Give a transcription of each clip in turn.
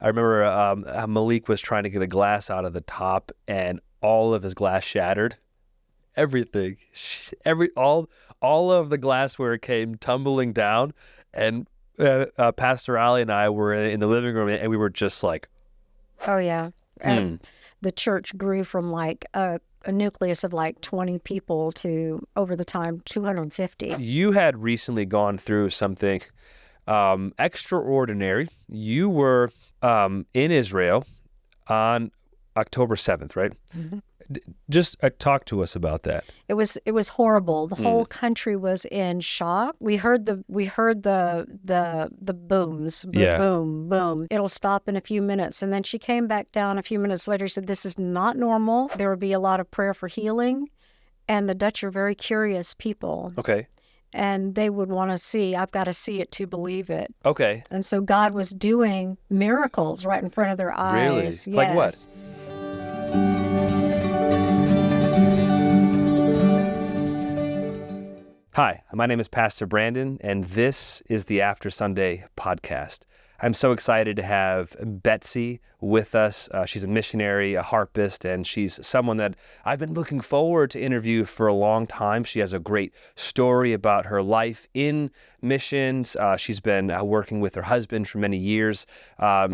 I remember Malik was trying to get a glass out of the top, and all of his glass shattered. Everything, all of the glassware came tumbling down, and Pastor Ali and I were in the living room, and we were just like, Oh, yeah. The church grew from like a nucleus of like 20 people to, over the time, 250. You had recently gone through something extraordinary. You were in Israel on October 7th, right? Mm-hmm. Just talk to us about that. It was horrible. The whole country was in shock. We heard the booms, boom, boom. It'll stop in a few minutes, and then she came back down a few minutes later. Said this is not normal. There would be a lot of prayer for healing, and the Dutch are very curious people. Okay. And they would want to see. I've got to see it to believe it. Okay. And so God was doing miracles right in front of their eyes. Really? Like what? Hi, my name is Pastor Brandon, and this is the After Sunday podcast. I'm so excited to have Betsy with us. She's a missionary, a harpist, and she's someone that I've been looking forward to interview for a long time. She has a great story about her life in missions. She's been working with her husband for many years.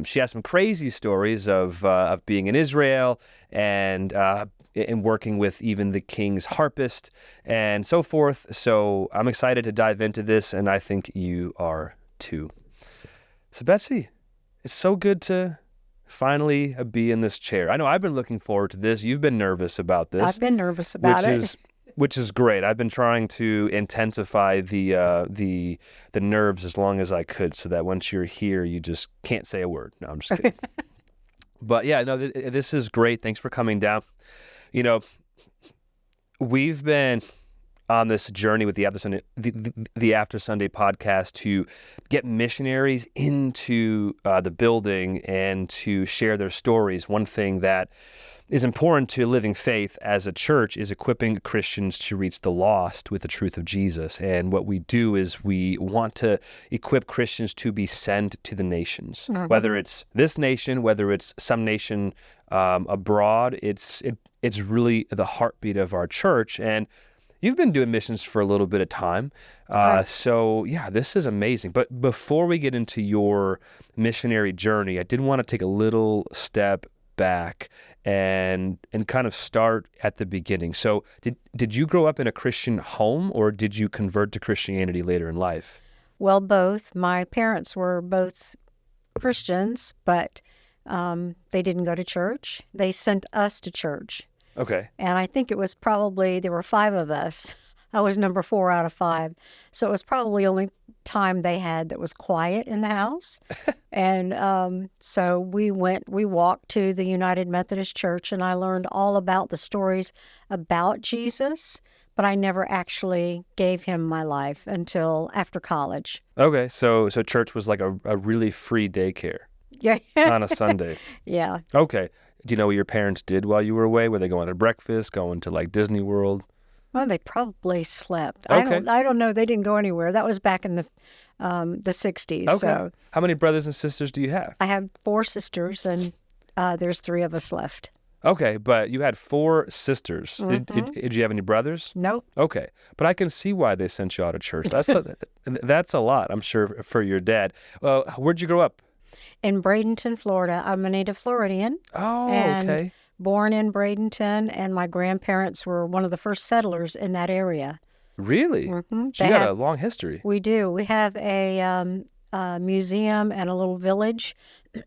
She has some crazy stories of being in Israel and working with even the king's harpist and so forth. So I'm excited to dive into this, and I think you are too. So Betsy, it's so good to finally be in this chair. I know I've been looking forward to this. You've been nervous about this. I've been nervous about it. Which is great. I've been trying to intensify the nerves as long as I could, so that once you're here, you just can't say a word. No, I'm just kidding. But yeah, no, this is great. Thanks for coming down. You know, we've been on this journey with the After Sunday podcast to get missionaries into the building and to share their stories. One thing that is important to living faith as a church is equipping Christians to reach the lost with the truth of Jesus. And what we do is we want to equip Christians to be sent to the nations, whether it's this nation, whether it's some nation abroad. It's really the heartbeat of our church. And you've been doing missions for a little bit of time. So yeah, this is amazing. But before we get into your missionary journey, I did want to take a little step back and kind of start at the beginning. So did you grow up in a Christian home, or did you convert to Christianity later in life? Well, both. My parents were both Christians, but they didn't go to church. They sent us to church. Okay. And I think it was probably, there were 5 of us. I was number 4 out of 5. So it was probably the only time they had that was quiet in the house. And so we walked to the United Methodist Church, and I learned all about the stories about Jesus, but I never actually gave him my life until after college. Okay. So church was like a really free daycare. Yeah. On a Sunday. Yeah. Okay. Do you know what your parents did while you were away? Were they going to breakfast, going to like Disney World? Well, they probably slept. Okay. I don't know. They didn't go anywhere. That was back in the 60s. Okay. So How many brothers and sisters do you have? I have 4 sisters, and there's 3 of us left. Okay, but you had 4 sisters. Did you have any brothers? Nope. Okay, but I can see why they sent you out of church. That's a lot, I'm sure, for your dad. Where'd you grow up? In Bradenton, Florida. I'm a native Floridian. Oh, and okay. Born in Bradenton, and my grandparents were one of the first settlers in that area. Really? Mm-hmm. So you got a long history. We do. We have a museum and a little village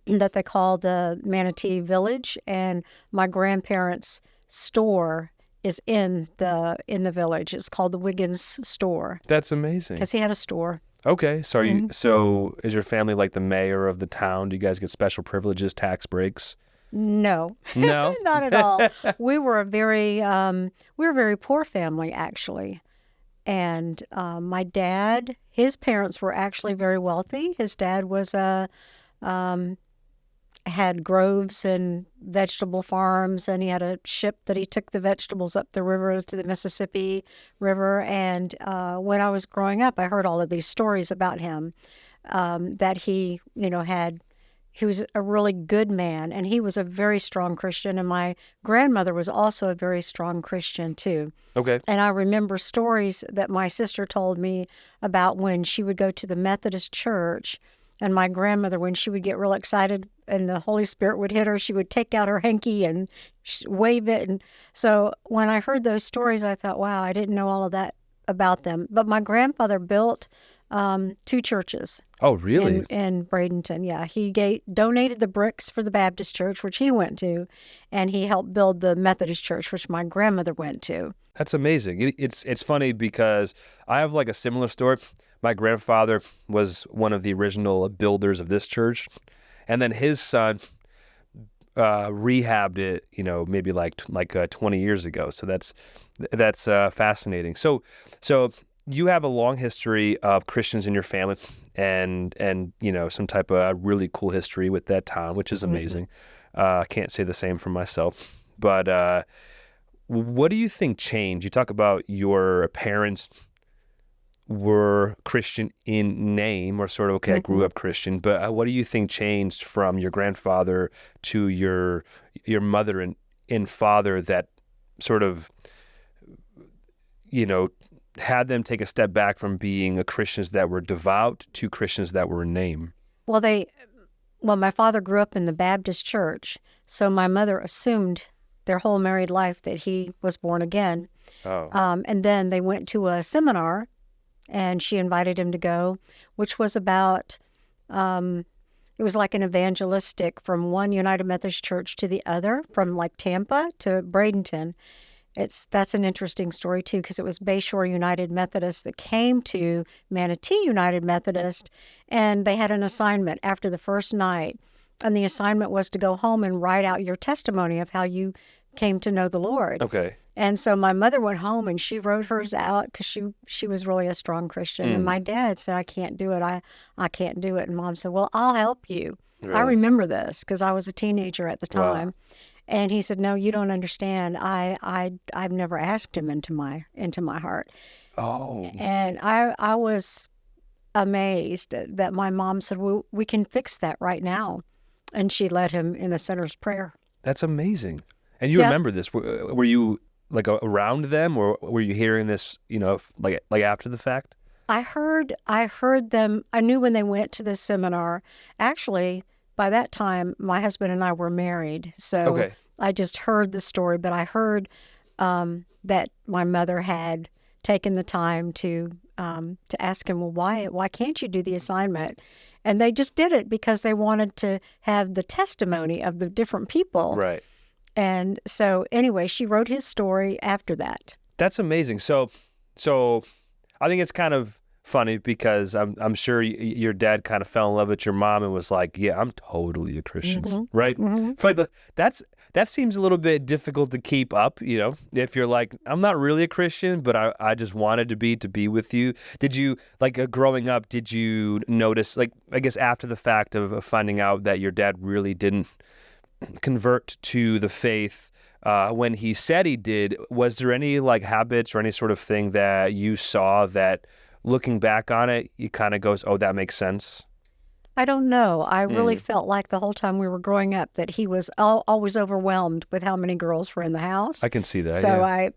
that they call the Manatee Village, and my grandparents' store is in the village. It's called the Wiggins Store. That's amazing. Because he had a store. Okay, so so is your family like the mayor of the town? Do you guys get special privileges, tax breaks? No. No? Not at all. We were a very poor family, actually. And my dad, his parents were actually very wealthy. His dad was had groves and vegetable farms, and he had a ship that he took the vegetables up the river to the Mississippi River. And when I was growing up, I heard all of these stories about him, that he he was a really good man, and he was a very strong Christian. And my grandmother was also a very strong Christian too. Okay. And I remember stories that my sister told me about when she would go to the Methodist church, and my grandmother, when she would get real excited and the Holy Spirit would hit her, she would take out her hanky and wave it. And so when I heard those stories, I thought, wow, I didn't know all of that about them. But my grandfather built 2 churches. Oh, really? In Bradenton, yeah. He donated the bricks for the Baptist church, which he went to, and he helped build the Methodist church, which my grandmother went to. That's amazing. It's funny because I have like a similar story. My grandfather was one of the original builders of this church, and then his son rehabbed it, maybe like 20 years ago. So that's fascinating. So you have a long history of Christians in your family, and some type of really cool history with that town, which is amazing. I can't say the same for myself, but what do you think changed? You talk about your parents were Christian in name, or sort of, okay, I grew up Christian, but what do you think changed from your grandfather to your mother and father that sort of, had them take a step back from being Christians that were devout to Christians that were in name? Well, my father grew up in the Baptist church, so my mother assumed their whole married life that he was born again. Oh. And then they went to a seminar, and she invited him to go, which was about, it was like an evangelistic from one United Methodist church to the other, from like Tampa to Bradenton. That's an interesting story too, because it was Bayshore United Methodist that came to Manatee United Methodist, and they had an assignment after the first night, and the assignment was to go home and write out your testimony of how you came to know the Lord. Okay. And so my mother went home and she wrote hers out because she was really a strong Christian. And my dad said, I can't do it. I can't do it. And Mom said, well, I'll help you. Really? I remember this because I was a teenager at the time. Wow. And he said, no, you don't understand. I've never asked him into my heart. Oh. And I was amazed that my mom said, well, we can fix that right now. And she led him in the sinner's prayer. That's amazing. And you remember this? Were you like around them, or were you hearing this, like after the fact? I heard them. I knew when they went to the seminar. Actually, by that time, my husband and I were married, so I just heard the story. But I heard that my mother had taken the time to ask him, well, why can't you do the assignment? And they just did it because they wanted to have the testimony of the different people. Right. And so anyway, she wrote his story after that. That's amazing. So I think it's kind of funny because I'm sure your dad kind of fell in love with your mom and was like, yeah, I'm totally a Christian, right? Mm-hmm. That seems a little bit difficult to keep up, if you're like, I'm not really a Christian, but I just wanted to be with you. Did you, growing up, did you notice, I guess after the fact of finding out that your dad really didn't convert to the faith when he said he did, was there any habits or any sort of thing that you saw that looking back on it, you kind of goes, oh, that makes sense? I don't know. I really felt like the whole time we were growing up that he was always overwhelmed with how many girls were in the house. I can see that. So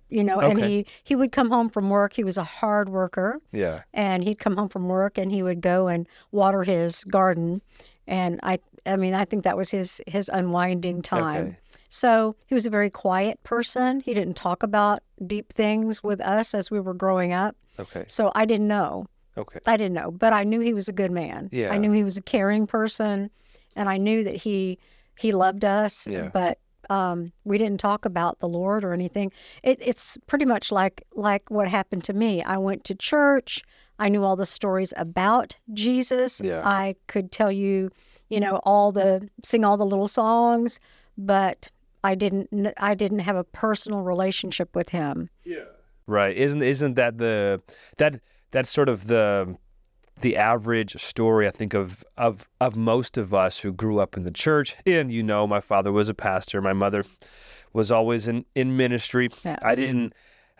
yeah. And he would come home from work. He was a hard worker. Yeah. And he'd come home from work and he would go and water his garden. And I think that was his unwinding time. Okay. So he was a very quiet person. He didn't talk about deep things with us as we were growing up. Okay. So I didn't know. Okay. I didn't know, but I knew he was a good man. Yeah. I knew he was a caring person, and I knew that he loved us. Yeah. But we didn't talk about the Lord or anything. It's pretty much like what happened to me. I went to church. I knew all the stories about Jesus. Yeah. I could tell you, sing all the little songs, but I didn't have a personal relationship with him. Yeah. Right. Isn't that that's sort of the average story, I think, of most of us who grew up in the church. And my father was a pastor. My mother was always in ministry. Yeah. I didn't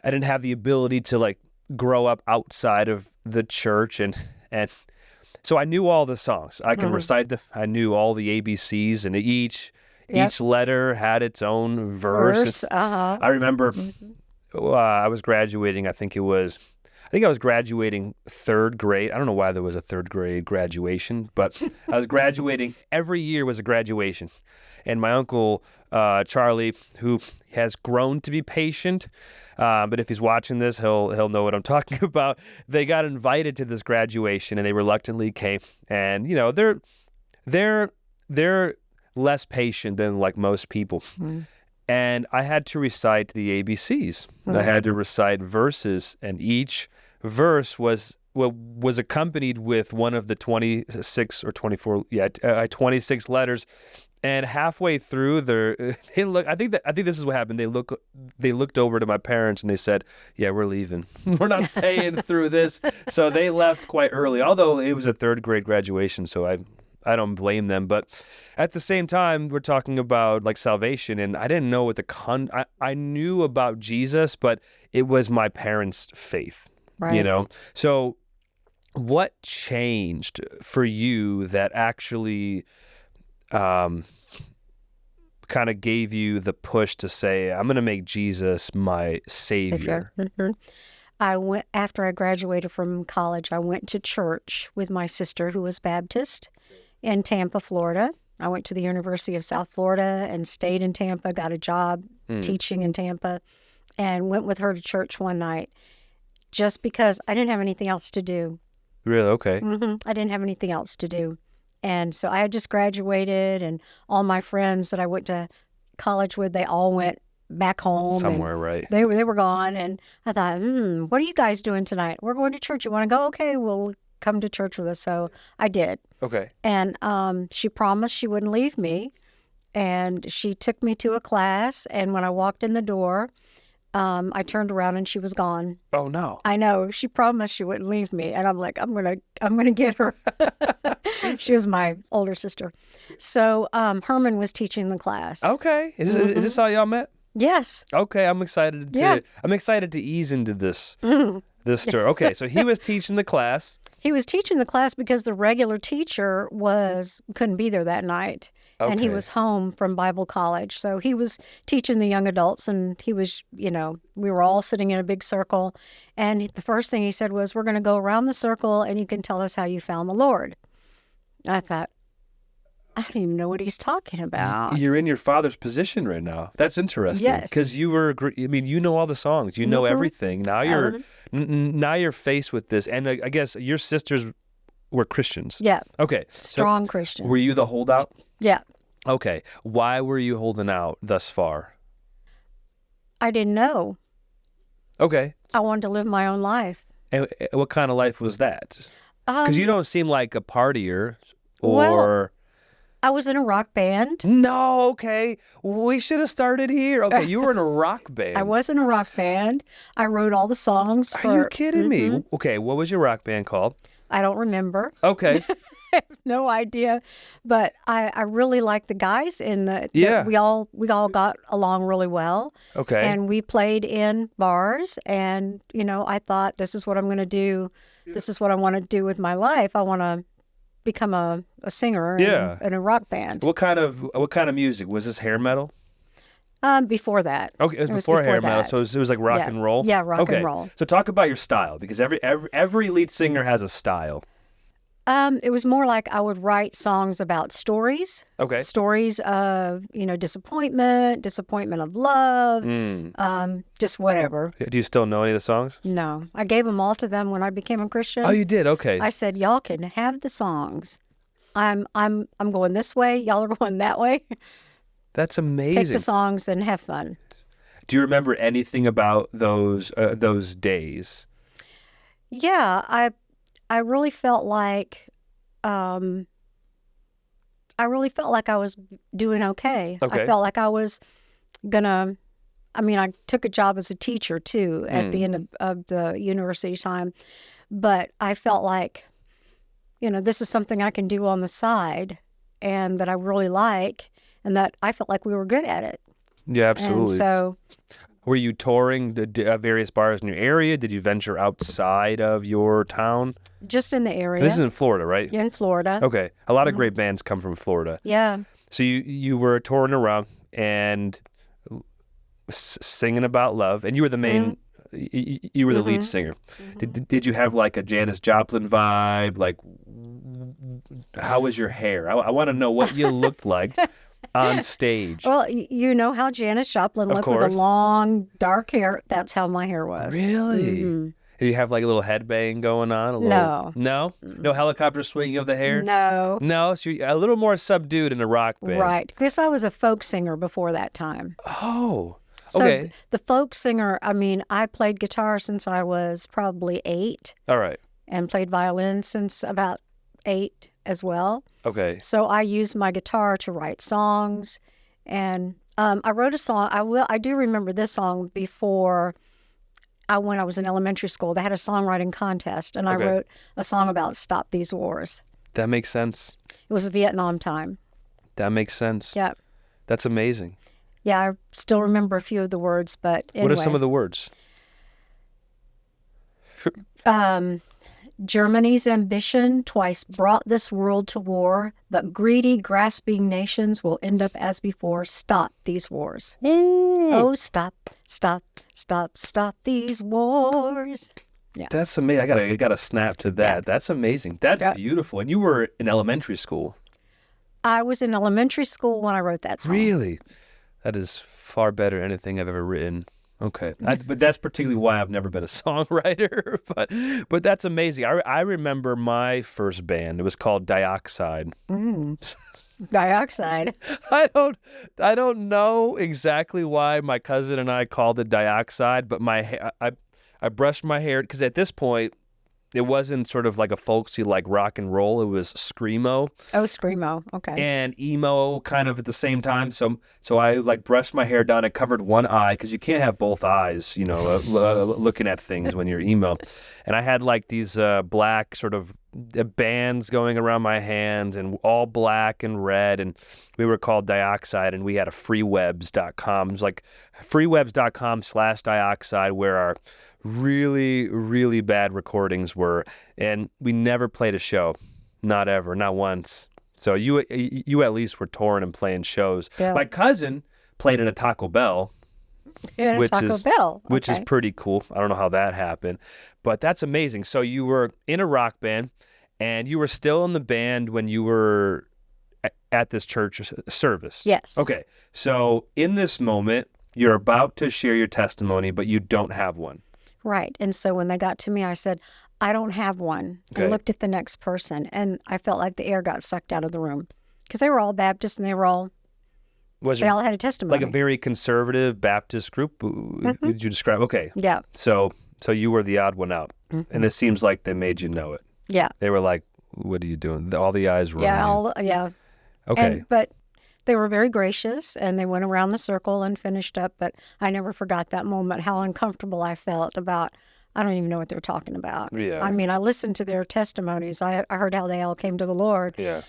have the ability to grow up outside of the church, and So I knew all the songs. I can recite them. I knew all the ABCs, and each letter had its own verse. I remember I was graduating. I think I was graduating third grade. I don't know why there was a third grade graduation, but I was graduating. Every year was a graduation. And my uncle, Charlie, who has grown to be patient, but if he's watching this, he'll know what I'm talking about. They got invited to this graduation, and they reluctantly came. And they're less patient than like most people. And I had to recite the ABCs. I had to recite verses, and each verse was accompanied with one of the 26 or 24, 26 letters. And halfway through, I think this is what happened. They looked over to my parents and they said, "Yeah, we're leaving. We're not staying through this." So they left quite early. Although it was a third grade graduation, so I don't blame them. But at the same time, we're talking about like salvation, and I didn't know what I knew about Jesus, but it was my parents' faith. Right. So what changed for you that actually kind of gave you the push to say, I'm going to make Jesus my savior? After I graduated from college, I went to church with my sister, who was Baptist, in Tampa, Florida. I went to the University of South Florida and stayed in Tampa, got a job teaching in Tampa, and went with her to church one night just because I didn't have anything else to do. Really? Okay. I didn't have anything else to do. And so I had just graduated, and all my friends that I went to college with, they all went back home. Somewhere, right. They were gone. And I thought, what are you guys doing tonight? We're going to church. You want to go? Okay, we'll come to church with us. So I did. Okay. And she promised she wouldn't leave me. And she took me to a class. And when I walked in the door, I turned around and she was gone. Oh no! I know. She promised she wouldn't leave me, and I'm like, I'm gonna get her. She was my older sister. So Herman was teaching the class. Okay, is this how y'all met? Yes. Okay, I'm excited to ease into this story. Okay, so he was teaching the class. He was teaching the class because the regular teacher couldn't be there that night. Okay. And he was home from Bible college. So he was teaching the young adults, and he was, we were all sitting in a big circle. And the first thing he said was, we're going to go around the circle and you can tell us how you found the Lord. I thought, I don't even know what he's talking about. You're in your father's position right now. That's interesting. Yes. Because you know all the songs. You know everything. Now you're faced with this. And I guess your sisters were Christians. Yeah. Okay. Strong Christians. Were you the holdout? Yeah. Okay. Why were you holding out thus far? I didn't know. Okay. I wanted to live my own life. And what kind of life was that? Because you don't seem like a partier or... Well, I was in a rock band. No, okay. We should have started here. Okay, you were in a rock band. I was in a rock band. I wrote all the songs. Are you kidding me? Okay, what was your rock band called? I don't remember. Okay. I have no idea. But I really liked the guys in the... Yeah. We all got along really well. Okay. And we played in bars. And, I thought, this is what I'm going to do. This is what I want to do with my life. I want to become a singer in a rock band. What kind of music? Was this hair metal? Before that. Okay, it was before hair metal, so it was like rock and roll? Yeah, rock and roll. So talk about your style, because every lead singer has a style. It was more like I would write songs about stories. Okay. Stories of, disappointment of love, just whatever. Do you still know any of the songs? No. I gave them all to them when I became a Christian. Oh, you did? Okay. I said, y'all can have the songs. I'm going this way, y'all are going that way. That's amazing. Take the songs and have fun. Do you remember anything about those days? Yeah, I really felt like I was doing okay. Okay. I felt like I was gonna. I took a job as a teacher too at the end of the university time, but I felt like, this is something I can do on the side, and that I really like, and that I felt like we were good at it. Yeah, absolutely. And so, Were you touring various bars in your area? Did you venture outside of your town? Just in the area. This is in Florida, right? In Florida. Okay. A lot of great bands come from Florida. Yeah. So you were touring around and singing about love, and you were the main, you were the lead singer. Did you have like a Janis Joplin vibe? Like, how was your hair? I want to know what you looked like on stage. Well, you know how Janis Joplin looked with the long, dark hair. That's how my hair was. Really? Did you have like a little headbang going on? No? No helicopter swinging of the hair? No. No? So you're a little more subdued in a rock band. Right. Because I was a folk singer before that time. Oh, so the folk singer, I mean, I played guitar since I was probably 8. All right. And played violin since about 8 as well. Okay. So I used my guitar to write songs. And I wrote a song. I do remember this song before when I was in elementary school. They had a songwriting contest, and I wrote a song about Stop These Wars. That makes sense. It was Vietnam time. That makes sense. Yeah. That's amazing. Yeah, I still remember a few of the words, but anyway. What are some of the words? Germany's ambition twice brought this world to war, but greedy, grasping nations will end up as before. Stop these wars. Oh, stop, stop, stop, stop these wars. Yeah. That's amazing. I gotta snap to that. Yeah. That's amazing. That's beautiful. And you were in elementary school. I was in elementary school when I wrote that song. Really? That is far better than anything I've ever written. Okay. But that's particularly why I've never been a songwriter. But that's amazing. I remember my first band. It was called Dioxide. Dioxide. I don't know exactly why my cousin and I called it Dioxide, but I brushed my hair because at this point it wasn't sort of like a folksy like rock and roll. It was screamo. Oh, screamo. Okay. And emo kind of at the same time. So I like brushed my hair down and covered one eye because you can't have both eyes, looking at things when you're emo. And I had like these black sort of bands going around my hands and all black and red. And we were called Dioxide, and we had a freewebs.com. It was like freewebs.com/Dioxide where our really, really bad recordings were, and we never played a show. Not ever, not once. So you at least were touring and playing shows. Yeah. My cousin played in a Taco Bell, which is pretty cool. I don't know how that happened, but that's amazing. So you were in a rock band, and you were still in the band when you were at this church service. Yes. Okay. So in this moment, you're about to share your testimony, but you don't have one. Right. And so when they got to me, I said, I don't have one. Okay. And looked at the next person, and I felt like the air got sucked out of the room because they were all Baptists, and they all had a testimony. Like a very conservative Baptist group? Did you describe? Okay. Yeah. So you were the odd one out, and it seems like they made you know it. Yeah. They were like, what are you doing? All the eyes were on you. Yeah. Okay. But they were very gracious, and they went around the circle and finished up. But I never forgot that moment, how uncomfortable I felt about, I don't even know what they were talking about. Yeah. I mean, I listened to their testimonies. I heard how they all came to the Lord. Yeah.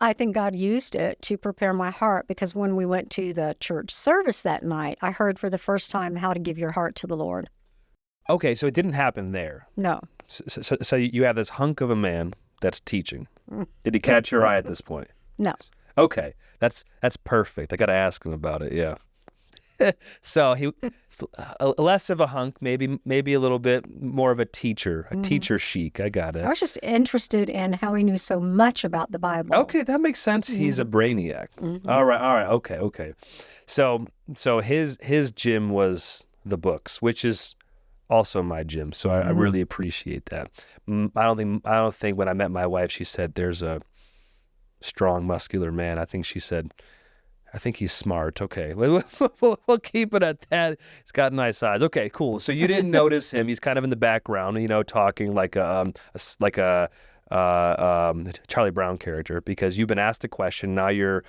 I think God used it to prepare my heart, because when we went to the church service that night, I heard for the first time how to give your heart to the Lord. Okay, so it didn't happen there. No. So you have this hunk of a man that's teaching. Did he catch your eye at this point? No. Okay, that's perfect. I got to ask him about it. Yeah. So he less of a hunk, maybe a little bit more of a teacher chic. I got it. I was just interested in how he knew so much about the Bible. Okay, that makes sense. He's a brainiac. All right. Okay. So his gym was the books, which is also my gym. So I really appreciate that. I don't think when I met my wife, she said there's a strong, muscular man. I think she said, I think he's smart. Okay, we'll keep it at that. He's got nice eyes. Okay, cool. So you didn't notice him. He's kind of in the background, talking like a Charlie Brown character, because you've been asked a question. Now you're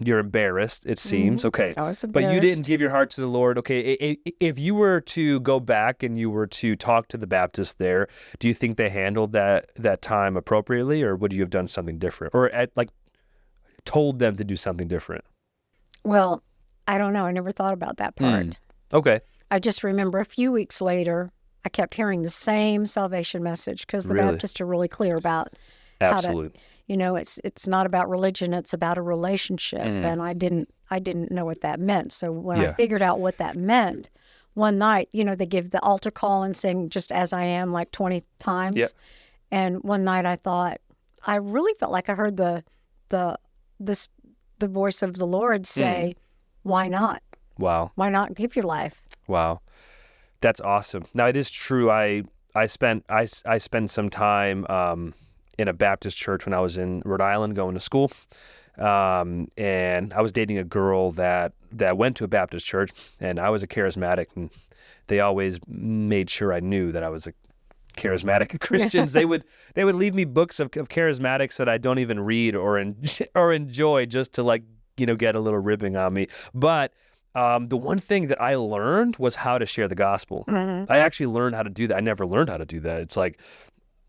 embarrassed, it seems. Okay, I was embarrassed. But you didn't give your heart to the Lord. Okay, if you were to go back and you were to talk to the Baptists there, do you think they handled that time appropriately, or would you have done something different, or told them to do something different? Well, I don't know. I never thought about that part. Okay. I just remember a few weeks later, I kept hearing the same salvation message because the Really? Baptists are really clear about how to, Absolutely. it's not about religion, it's about a relationship. And I didn't know what that meant. So when I Yeah. figured out what that meant, one night, they give the altar call and sing "Just As I Am" like 20 times. Yep. And one night I thought, I really felt like I heard the voice of the Lord say, "Why not? Wow. Why not give your life?" Wow. That's awesome. Now, it is true. I spent some time in a Baptist church when I was in Rhode Island going to school. And I was dating a girl that went to a Baptist church, and I was a charismatic, and they always made sure I knew that I was a charismatic Christians. They would leave me books of charismatics that I don't even read or enjoy, just to get a little ribbing on me. But the one thing that I learned was how to share the gospel. I actually learned how to do that. I never learned how to do that. It's like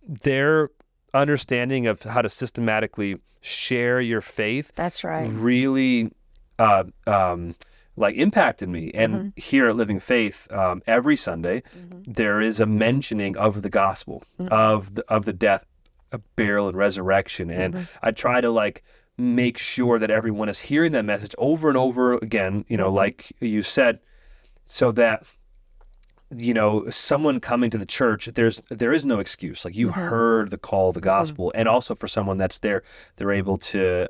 their understanding of how to systematically share your faith. That's right. Really impacted me. And here at Living Faith, every Sunday, there is a mentioning of the gospel, of the death, burial, and resurrection. And I try to make sure that everyone is hearing that message over and over again, like you said, so that someone coming to the church, there is no excuse. Like, you heard the call of the gospel. And also for someone that's there, they're able to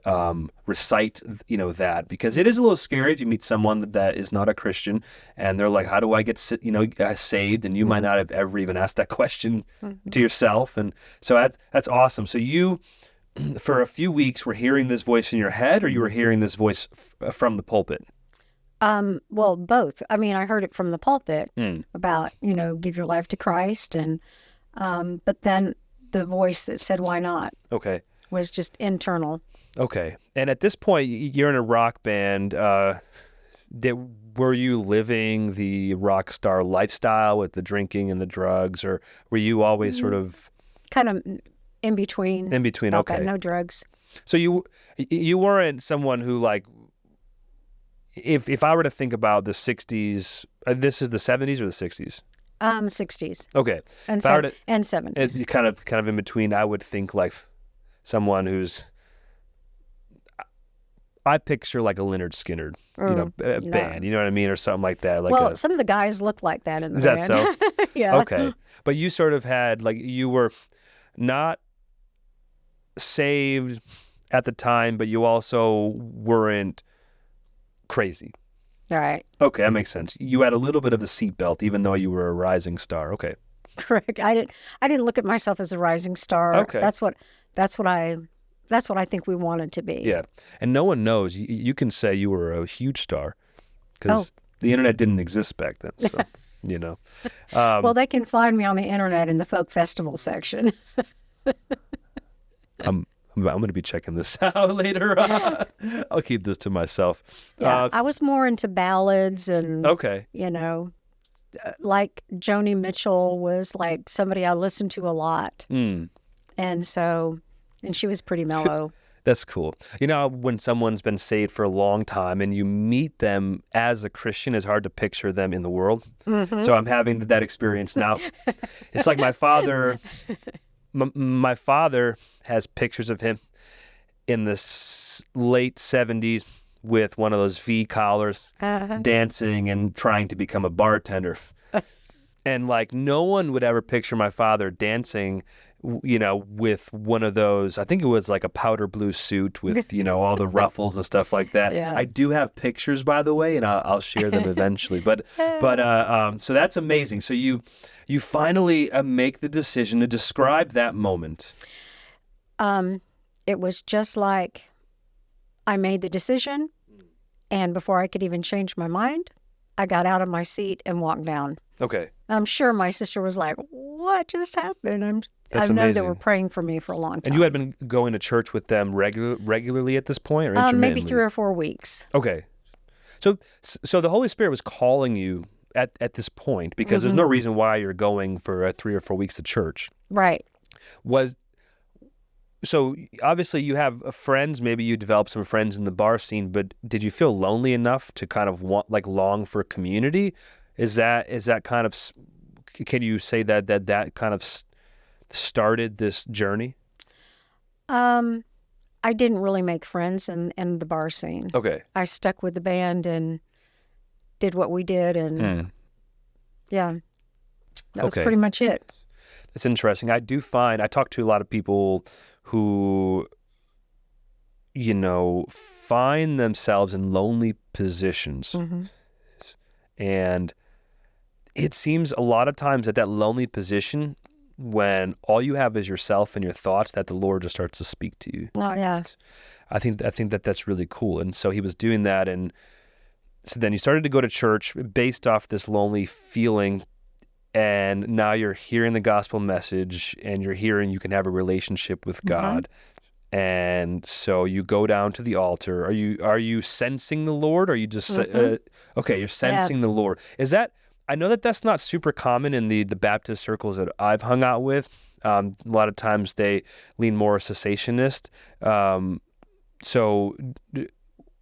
recite, that, because it is a little scary if you meet someone that is not a Christian and they're like, how do I get saved? And you might not have ever even asked that question to yourself. And so that's awesome. So you, for a few weeks, were hearing this voice in your head, or you were hearing this voice from the pulpit? Well, both. I mean, I heard it from the pulpit about, give your life to Christ. And, but then the voice that said, "Why not?" Okay. was just internal. Okay. And at this point, you're in a rock band. Were you living the rock star lifestyle with the drinking and the drugs, or were you always sort of kind of in between? In between. Okay. Okay. No drugs. So you weren't someone who, if I were to think about the 60s, this is the 70s or the 60s? 60s. Okay. And 70s. It's kind of in between. I would think someone who's, I picture a Lynyrd Skynyrd, band, you know what I mean, or something like that. Some of the guys look like that in the band. Is that so? Yeah. Okay. But you sort of had, you were not saved at the time, but you also weren't crazy. All right. Okay, that makes sense. You had a little bit of a seatbelt, even though you were a rising star. Okay. Correct. I didn't look at myself as a rising star. Okay. That's what I think we wanted to be. Yeah. And no one knows. You can say you were a huge star because the internet didn't exist back then. So, well, they can find me on the internet in the folk festival section. I'm going to be checking this out later on. I'll keep this to myself. Yeah, I was more into ballads and, like Joni Mitchell was somebody I listened to a lot. And she was pretty mellow. That's cool. When someone's been saved for a long time and you meet them as a Christian, it's hard to picture them in the world. So I'm having that experience now. It's like my father... My father has pictures of him in the late 70s with one of those V collars, dancing and trying to become a bartender. And no one would ever picture my father dancing, with one of those. I think it was a powder blue suit with, all the ruffles and stuff like that. Yeah. I do have pictures, by the way, and I'll share them eventually. But so that's amazing. So you finally make the decision to describe that moment. It was just like I made the decision, and before I could even change my mind, I got out of my seat and walked down. Okay. I'm sure my sister was like, "What just happened?" That's I know they amazing. were praying for me for a long time. And you had been going to church with them regularly at this point, or intermittently? Maybe 3 or 4 weeks. Okay. So the Holy Spirit was calling you at this point, because there's no reason why you're going for 3 or 4 weeks to church. Right. so obviously you have friends, maybe you developed some friends in the bar scene, but did you feel lonely enough to kind of long for community? Is that kind of, can you say that kind of started this journey? Um, I didn't really make friends in the bar scene. Okay. I stuck with the band and did what we did, and yeah, that was Okay. pretty much it. That's interesting. I talk to a lot of people who, find themselves in lonely positions. Mm-hmm. And it seems a lot of times at that lonely position, when all you have is yourself and your thoughts, that the Lord just starts to speak to you. Oh, yeah. I think that that's really cool. And so he was doing that. And so then you started to go to church based off this lonely feeling. And now you're hearing the gospel message, and you're hearing you can have a relationship with God. And so you go down to the altar. Are you sensing the Lord? Or are you just okay? You're sensing the Lord. Is that? I know that that's not super common in the Baptist circles that I've hung out with. A lot of times they lean more cessationist. So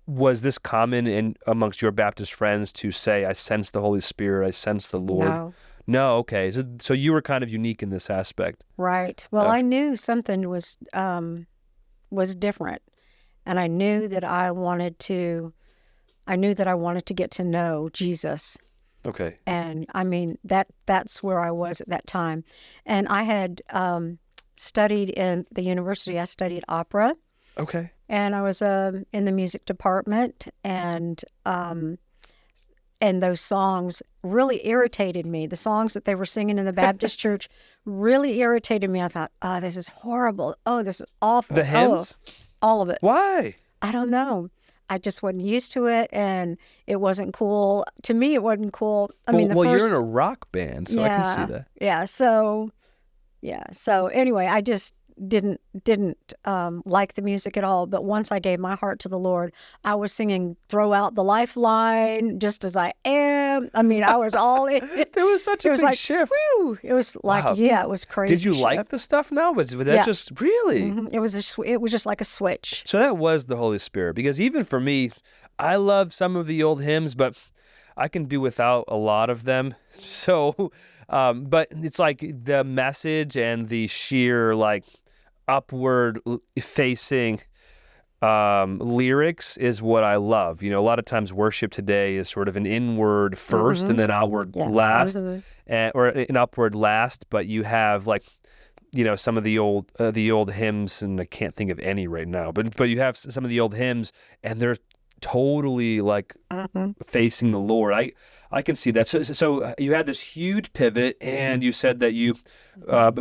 was this common amongst your Baptist friends to say, "I sense the Holy Spirit. I sense the Lord"? No. No. Okay. So you were kind of unique in this aspect. Right. Well, I knew something was different, and I knew that I wanted to get to know Jesus. Okay. And I mean, that's where I was at that time. And I had studied in the university. I studied opera. Okay. And I was in the music department, and those songs really irritated me. The songs that they were singing in the Baptist church really irritated me. I thought, oh, this is horrible. Oh, this is awful. The hymns? All of it. Why? I don't know. I just wasn't used to it, and it wasn't cool. To me, it wasn't cool. You're in a rock band, so I can see that. Yeah. So anyway, I just didn't like the music at all. But once I gave my heart to the Lord, I was singing "Throw Out the Lifeline," just as I am. I mean, I was all in. There was such a big shift. Whew, it was like, Wow. yeah, it was crazy. Did you like the stuff now? Was that just really? Mm-hmm. It was just like a switch. So that was the Holy Spirit, because even for me, I love some of the old hymns, but I can do without a lot of them. So, but it's like the message and the sheer upward facing lyrics is what I love. A lot of times worship today is sort of an inward first and then outward last, or an upward last. But you have some of the old hymns, and I can't think of any right now. But you have some of the old hymns, and they're totally facing the Lord. I can see that. So you had this huge pivot, and you said that you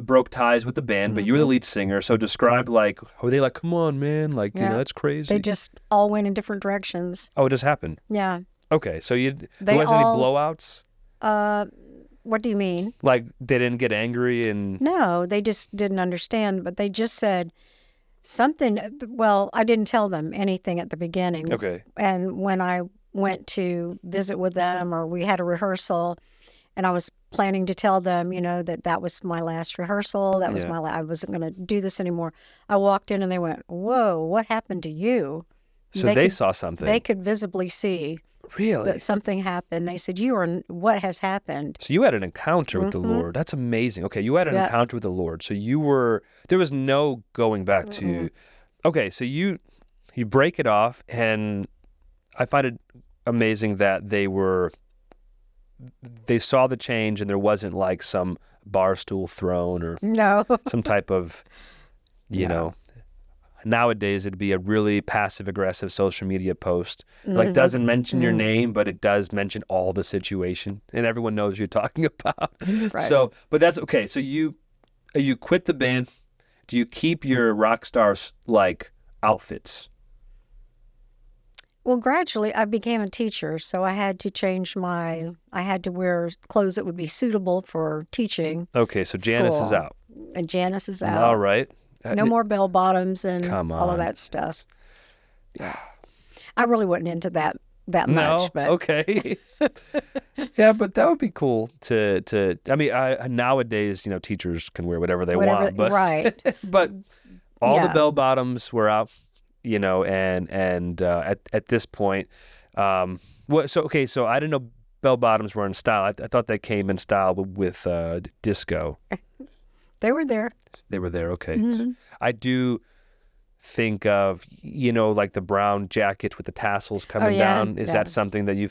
broke ties with the band, but you were the lead singer. So describe were they come on, man, that's crazy. They just all went in different directions. Oh, it just happened. Yeah. Okay, so there wasn't any blowouts. What do you mean? They didn't get angry and No, they just didn't understand. But they just said something. Well, I didn't tell them anything at the beginning. Okay. And when I went to visit with them, or we had a rehearsal, and I was planning to tell them, that was my last rehearsal. That was I wasn't going to do this anymore. I walked in and they went, "Whoa, what happened to you?" So they saw something. They could visibly see really that something happened. They said, what has happened? So you had an encounter with the Lord. That's amazing. Okay, you had an encounter with the Lord. So there was no going back to, okay, so you break it off, and I find it amazing that they saw the change, and there wasn't some bar stool thrown or some type of, nowadays it'd be a really passive aggressive social media post. Doesn't mention your name, but it does mention all the situation, and everyone knows what you're talking about. Right. So, but that's okay. So you quit the band. Do you keep your rock stars outfits? Well, gradually I became a teacher, so I had to I had to wear clothes that would be suitable for teaching. Okay, so Janice is out. And Janice is out. All right. No more bell bottoms and all of that stuff. Yeah. I really wasn't into that much. No? But Okay. Yeah, but that would be cool to I mean, nowadays, teachers can wear whatever they want. But, right. But All the Yeah. bell bottoms were out, and at this point, so I didn't know bell bottoms were in style. I thought they came in style with disco. They were there. They were there. Okay. Hmm. I do think of, like the brown jackets with the tassels coming yeah, down. Is yeah. that something that you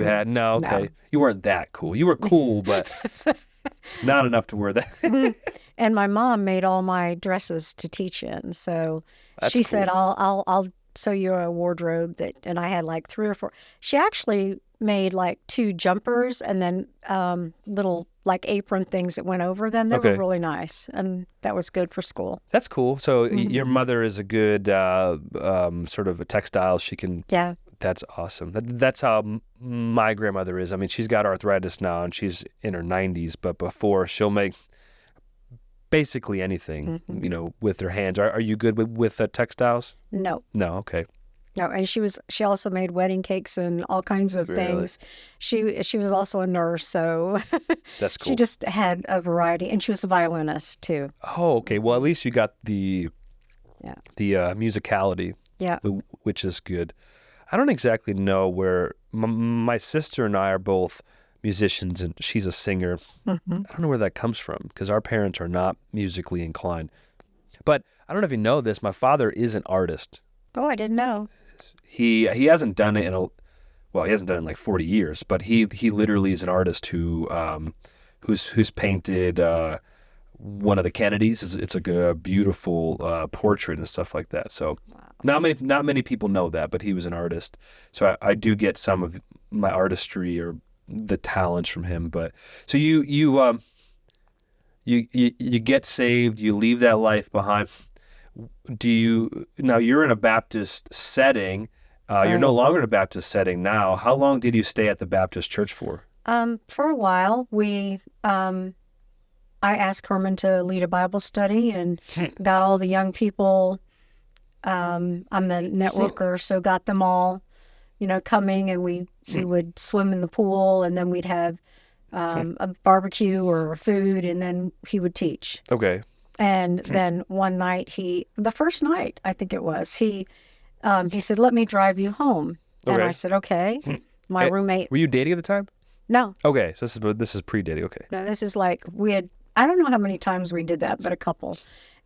had? No. Okay. No. You weren't that cool. You were cool, but not enough to wear that. And my mom made all my dresses to teach in. So That's she said, cool. I'll sew you a wardrobe and I had like 3 or 4. She actually made like 2 jumpers and then little like apron things that went over them. They were Okay. really nice, and that was good for school. That's cool. So your mother is a good sort of a textile. She can. Yeah. That's awesome. That's how my grandmother is. I mean, she's got arthritis now, and she's in her 90s. But before, she'll make basically anything, with her hands. Are you good with textiles? No. No. Okay. No, and she also made wedding cakes and all kinds of Really? things. She was also a nurse, so That's she cool. just had a variety, and she was a violinist too. Oh, okay. Well, at least you got the Yeah. musicality, Yeah. which is good. I don't exactly know where my sister and I are both musicians, and she's a singer. I don't know where that comes from because our parents are not musically inclined. But I don't know if you know this. My father is an artist. Oh, I didn't know. He hasn't done it he hasn't done it in like 40 years. But he literally is an artist who's painted one of the Kennedys. It's a beautiful portrait and stuff like that. So not many people know that, but he was an artist. So I do get some of my artistry or the talents from him. But so you get saved, you leave that life behind. Now you're in a Baptist setting. You're no Right. longer in a Baptist setting now. How long did you stay at the Baptist church for? For a while, I asked Herman to lead a Bible study and got all the young people. I'm a networker, so got them all, coming, and we would swim in the pool, and then we'd have a barbecue or food, and then he would teach. Okay. And then one night, the first night, I think it was, he said, "Let me drive you home." And Okay. I said, "Okay." My roommate, Were you dating at the time? no, Okay, so this is pre-dating. Okay. no, this is like I don't know how many times we did that, but a couple.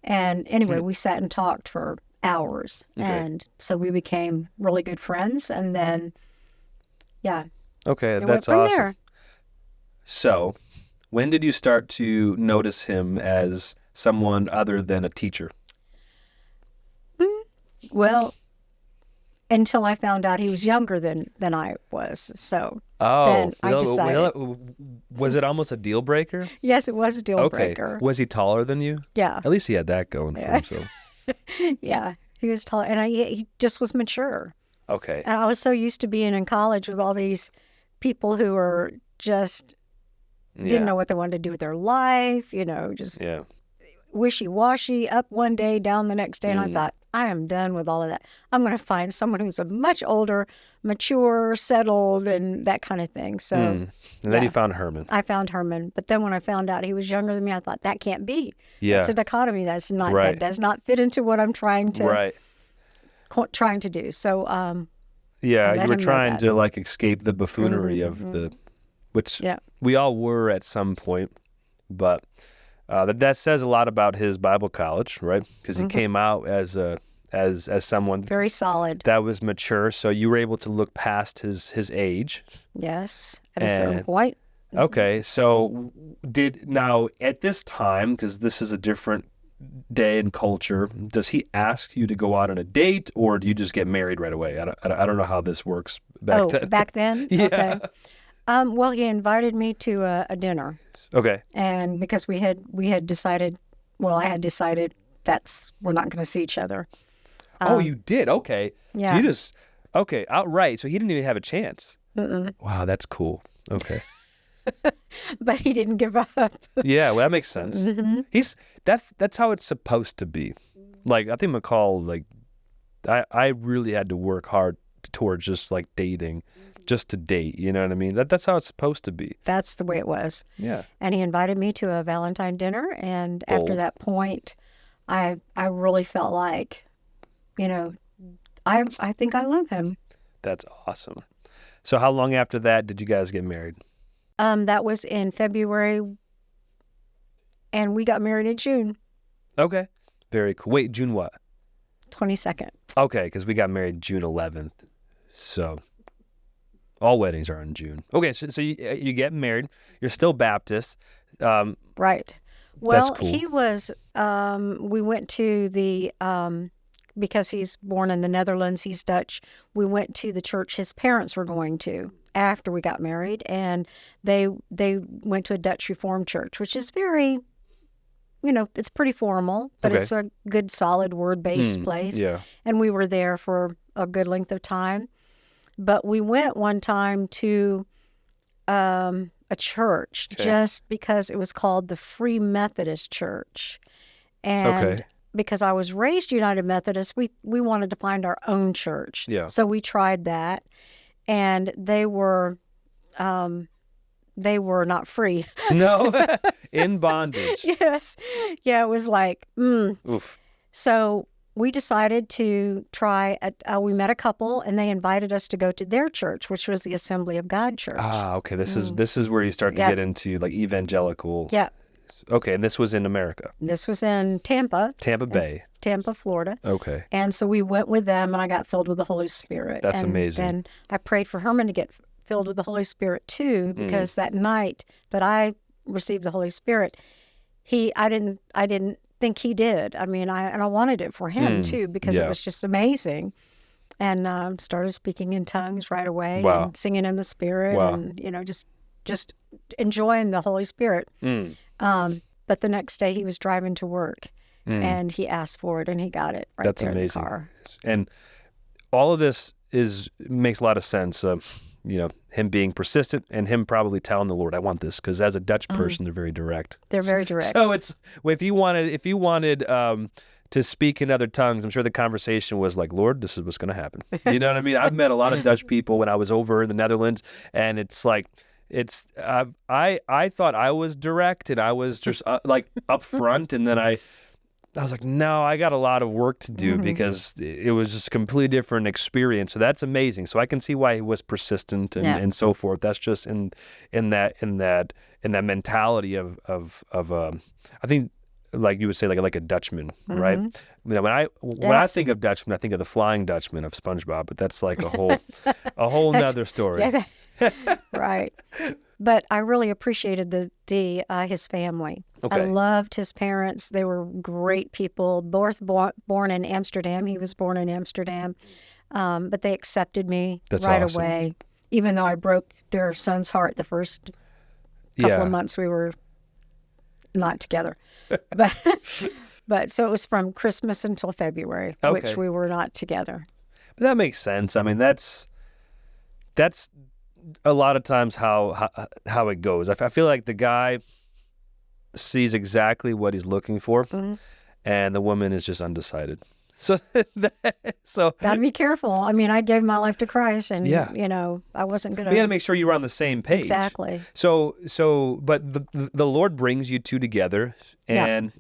And anyway, we sat and talked for hours. Okay. And so we became really good friends. And then, yeah, Okay, it went that's from awesome. there. So, when did you start to notice him as someone other than a teacher? Well, until I found out he was younger than I was. So Oh, then I decided. was it almost a deal breaker? Yes, it was a deal Okay. breaker. Was he taller than you? Yeah, At least he had that going for him. So, yeah. He was tall, and he just was mature. okay. And I was so used to being in college with all these people who were just didn't know what they wanted to do with their life, just Yeah. wishy-washy, up one day, down the next day. And I thought, I am done with all of that. I'm going to find someone who's a much older, mature, settled, and that kind of thing. So And then you yeah. found Herman. I found Herman. But then when I found out he was younger than me, I thought, that can't be. Yeah. It's a dichotomy. That's not, Right. that does not fit into what I'm trying to Right. do. So, Yeah, let you were him know trying that. to like escape the buffoonery of which yeah. we all were at some point, but that says a lot about his Bible college, right? Because he came out as someone Very solid. that was mature, so you were able to look past his age. Yes. At a certain And- point. Okay, so now at this time, because this is a different day and culture, does he ask you to go out on a date, or do you just get married right away? I don't know how this works back then. Back then? Yeah. Okay. Well, he invited me to a dinner, Okay. and because we had decided, I had decided we're not going to see each other. Oh, you did? Okay. yeah. So you just, okay, outright. So he didn't even have a chance. Mm-mm. Wow, that's cool. Okay. But he didn't give up. Yeah, well, that makes sense. Mhm. That's how it's supposed to be. Like, I think McCall, like, I really had to work hard towards just like dating, just to date. You know what I mean? That's how it's supposed to be. That's the way it was. Yeah. And he invited me to a Valentine dinner, and after Bold. that point, I really felt like, you know, I think I love him. That's awesome. So how long after that did you guys get married? That was in February, and we got married in June Okay. Very cool. Wait, June what? 22nd. Okay, because we got married June 11th. So all weddings are in June. Okay, so you get married. You're still Baptist. Right. That's Well, cool. he was, we went to the, because he's born in the Netherlands, he's Dutch. We went to the church his parents were going to after we got married, and they went to a Dutch Reformed church, which is very, it's pretty formal, but Okay. it's a good, solid, word-based place. Yeah. And we were there for a good length of time. But we went one time to a church Okay. just because it was called the Free Methodist Church. And Okay. because I was raised United Methodist, we wanted to find our own church. Yeah. So we tried that, and they were not free. No, in bondage. Yes. Yeah, it was like, Oof. So we decided to try, we met a couple, and they invited us to go to their church, which was the Assembly of God Church. Ah, okay. This is where you start to Yep. get into like evangelical. Yeah. Okay, and this was in America, This was in Tampa, Florida. Okay. And so we went with them, and I got filled with the Holy Spirit. That's and amazing. And I prayed for Herman to get filled with the Holy Spirit too, because that night that I received the Holy Spirit, I didn't think he did. I mean, I wanted it for him too, because Yeah. it was just amazing. And started speaking in tongues right away, Wow. and singing in the Spirit, Wow. and just enjoying the Holy Spirit. But the next day he was driving to work, and he asked for it, and he got it right That's there amazing. in the car. And all of this makes a lot of sense. Him being persistent and him probably telling the Lord, "I want this," because as a Dutch person, they're very direct. They're very direct. So if you wanted to speak in other tongues, I'm sure the conversation was like, "Lord, this is what's going to happen." You know what I mean? I've met a lot of Dutch people when I was over in the Netherlands, and it's like. I thought I was direct and I was just like upfront, and then I was like, no, I got a lot of work to do because it was just a completely different experience. So that's amazing. So I can see why he was persistent and so forth. That's just in that mentality of I think, like you would say, like a Dutchman, right? When I think of Dutchman, I think of the Flying Dutchman of SpongeBob, but that's like a whole nother story. Right. But I really appreciated his family. Okay. I loved his parents. They were great people, both born in Amsterdam. He was born in Amsterdam. But they accepted me right awesome. away, even though I broke their son's heart the first couple of months we were not together. But so it was from Christmas until February, which we were not together. But that makes sense. I mean, that's a lot of times how it goes. I feel like the guy sees exactly what he's looking for, and the woman is just undecided. So gotta be careful. I mean, I gave my life to Christ, and I wasn't gonna. You got to make sure you're on the same page. Exactly. But the Lord brings you two together, and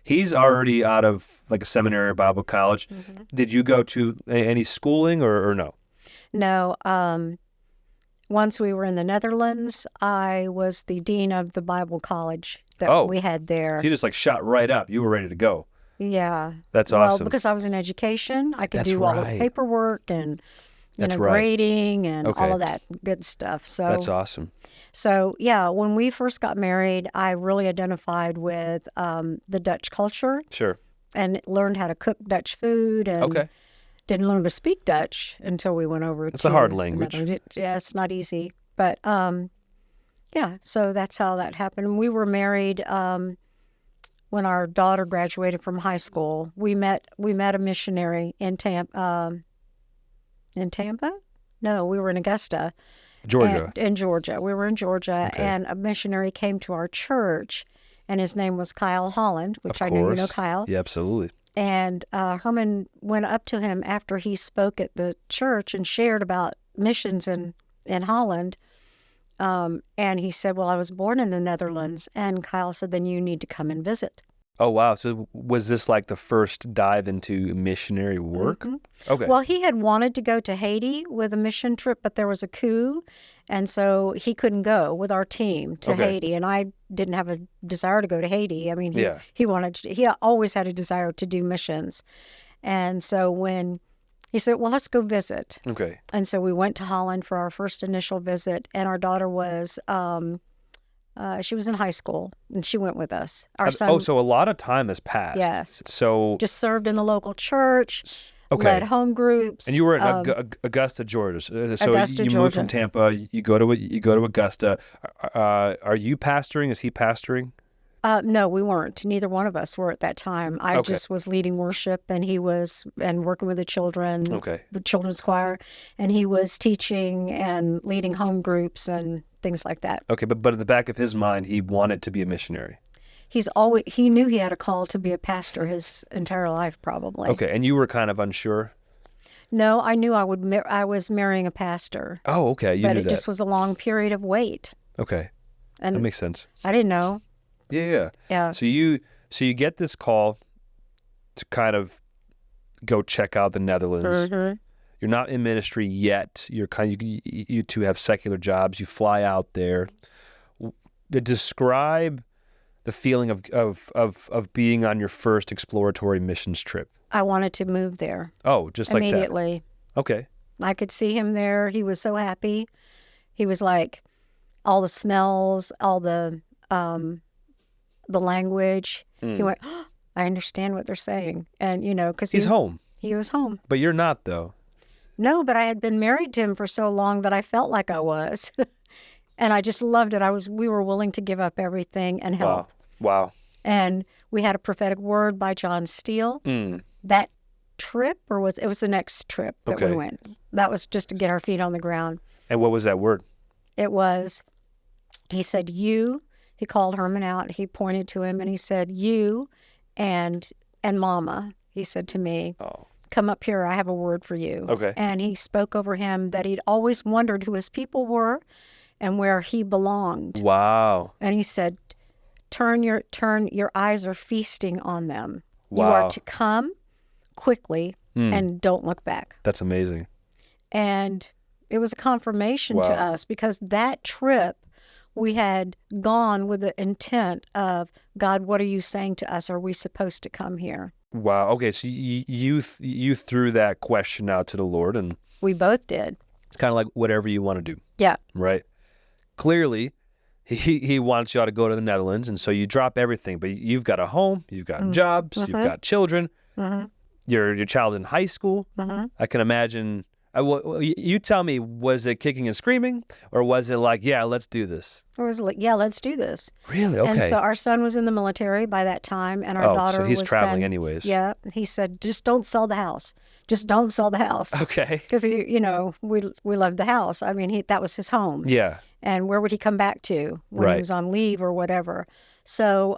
he's already out of like a seminary or Bible college. Did you go to any schooling or no? No. Once we were in the Netherlands, I was the dean of the Bible college that we had there. You just like shot right up. You were ready to go. Yeah. That's awesome. Well, because I was in education, I could do all of the paperwork and grading and all of that good stuff. So that's awesome. So yeah, when we first got married, I really identified with the Dutch culture. Sure. And learned how to cook Dutch food, and didn't learn to speak Dutch until we went over. It's a hard language. Yeah, it's not easy. But so that's how that happened. We were married when our daughter graduated from high school. We met a missionary in Tampa. In Tampa? No, we were in Augusta. Georgia. In Georgia. We were in Georgia, and a missionary came to our church, and his name was Kyle Holland, which I know you know Kyle. Yeah, absolutely. And Herman went up to him after he spoke at the church and shared about missions in Holland. And he said, well, I was born in the Netherlands. And Kyle said, then you need to come and visit. Oh, wow. So was this like the first dive into missionary work? Mhm. Okay. Well, he had wanted to go to Haiti with a mission trip, but there was a coup, and so he couldn't go with our team to Okay. Haiti. And I didn't have a desire to go to Haiti. I mean, Yeah. he always had a desire to do missions, and so when he said, "Well, let's go visit," Okay. and so we went to Holland for our first initial visit, and our daughter was she was in high school, and she went with us. Our son, So a lot of time has passed. yes, So, just served in the local church, led okay. home groups. And you were in Augusta, Georgia. So Augusta, you moved from Georgia. Tampa. You go to Augusta. Are you pastoring? Is he pastoring? No, we weren't. Neither one of us were at that time. I Okay. just was leading worship, and he was and working with the children, Okay. the children's choir, and he was teaching and leading home groups and things like that. Okay, but in the back of his mind, he wanted to be a missionary. He knew he had a call to be a pastor his entire life, probably. Okay, and you were kind of unsure. No, I knew I was marrying a pastor, Oh, okay, you but knew it that. just was a long period of wait, Okay, that and makes sense. I didn't know. Yeah. Yeah. So you get this call to kind of go check out the Netherlands. Mhm. You're not in ministry yet. You two have secular jobs. You fly out there. Describe the feeling of being on your first exploratory missions trip. I wanted to move there Oh, just like that. immediately. Okay. I could see him there. He was so happy. He was like, all the smells, all the language. He went, "Oh, I understand what they're saying," and because He's home, he was home. but you're not though. No, but I had been married to him for so long that I felt like I was, and I just loved it. We were willing to give up everything and help. Wow. And we had a prophetic word by John Steele. That trip, or it was the next trip that Okay. we went. That was just to get our feet on the ground. And what was that word? It was, he said, he called Herman out. He pointed to him and he said, "You and Mama," he said to me, Oh. "come up here. I have a word for you." Okay. And he spoke over him that he'd always wondered who his people were and where he belonged. Wow. And he said, turn your eyes are feasting on them. You Wow. are to come quickly and don't look back. That's amazing. And it was a confirmation to Wow. us, because that trip we had gone with the intent of, God, what are you saying to us? Are we supposed to come here? Wow. Okay, so you threw that question out to the Lord, and We both did. it's kind of like whatever you want to do, Yeah. right? Clearly, he wants y'all to go to the Netherlands, and so you drop everything. But you've got a home, you've got jobs, you've got children. Your child in high school. I can imagine. You tell me, was it kicking and screaming, or was it like, yeah, let's do this? It was like, yeah, let's do this. Really? Okay. And so our son was in the military by that time, and our daughter so he's was traveling then, anyways. Yeah. He said, just don't sell the house. Just don't sell the house. Okay. Because we loved the house. I mean, that was his home. Yeah. And where would he come back to when Right. he was on leave or whatever? So,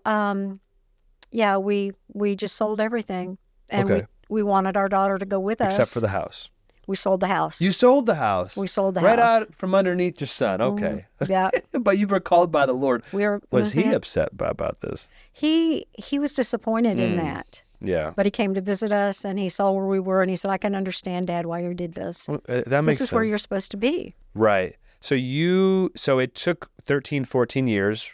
yeah, we just sold everything, and Okay. we wanted our daughter to go with us. Except for the house. We sold the house. You sold the house. We sold the right house. out from underneath your son. Okay. Yeah. But you were called by the Lord. Was he Mhm. upset about this? He was disappointed in that. Yeah. But he came to visit us, and he saw where we were, and he said, "I can understand, Dad, why you did this. Well, that makes This is sense. where you're supposed to be." Right. So it took 13, 14 years.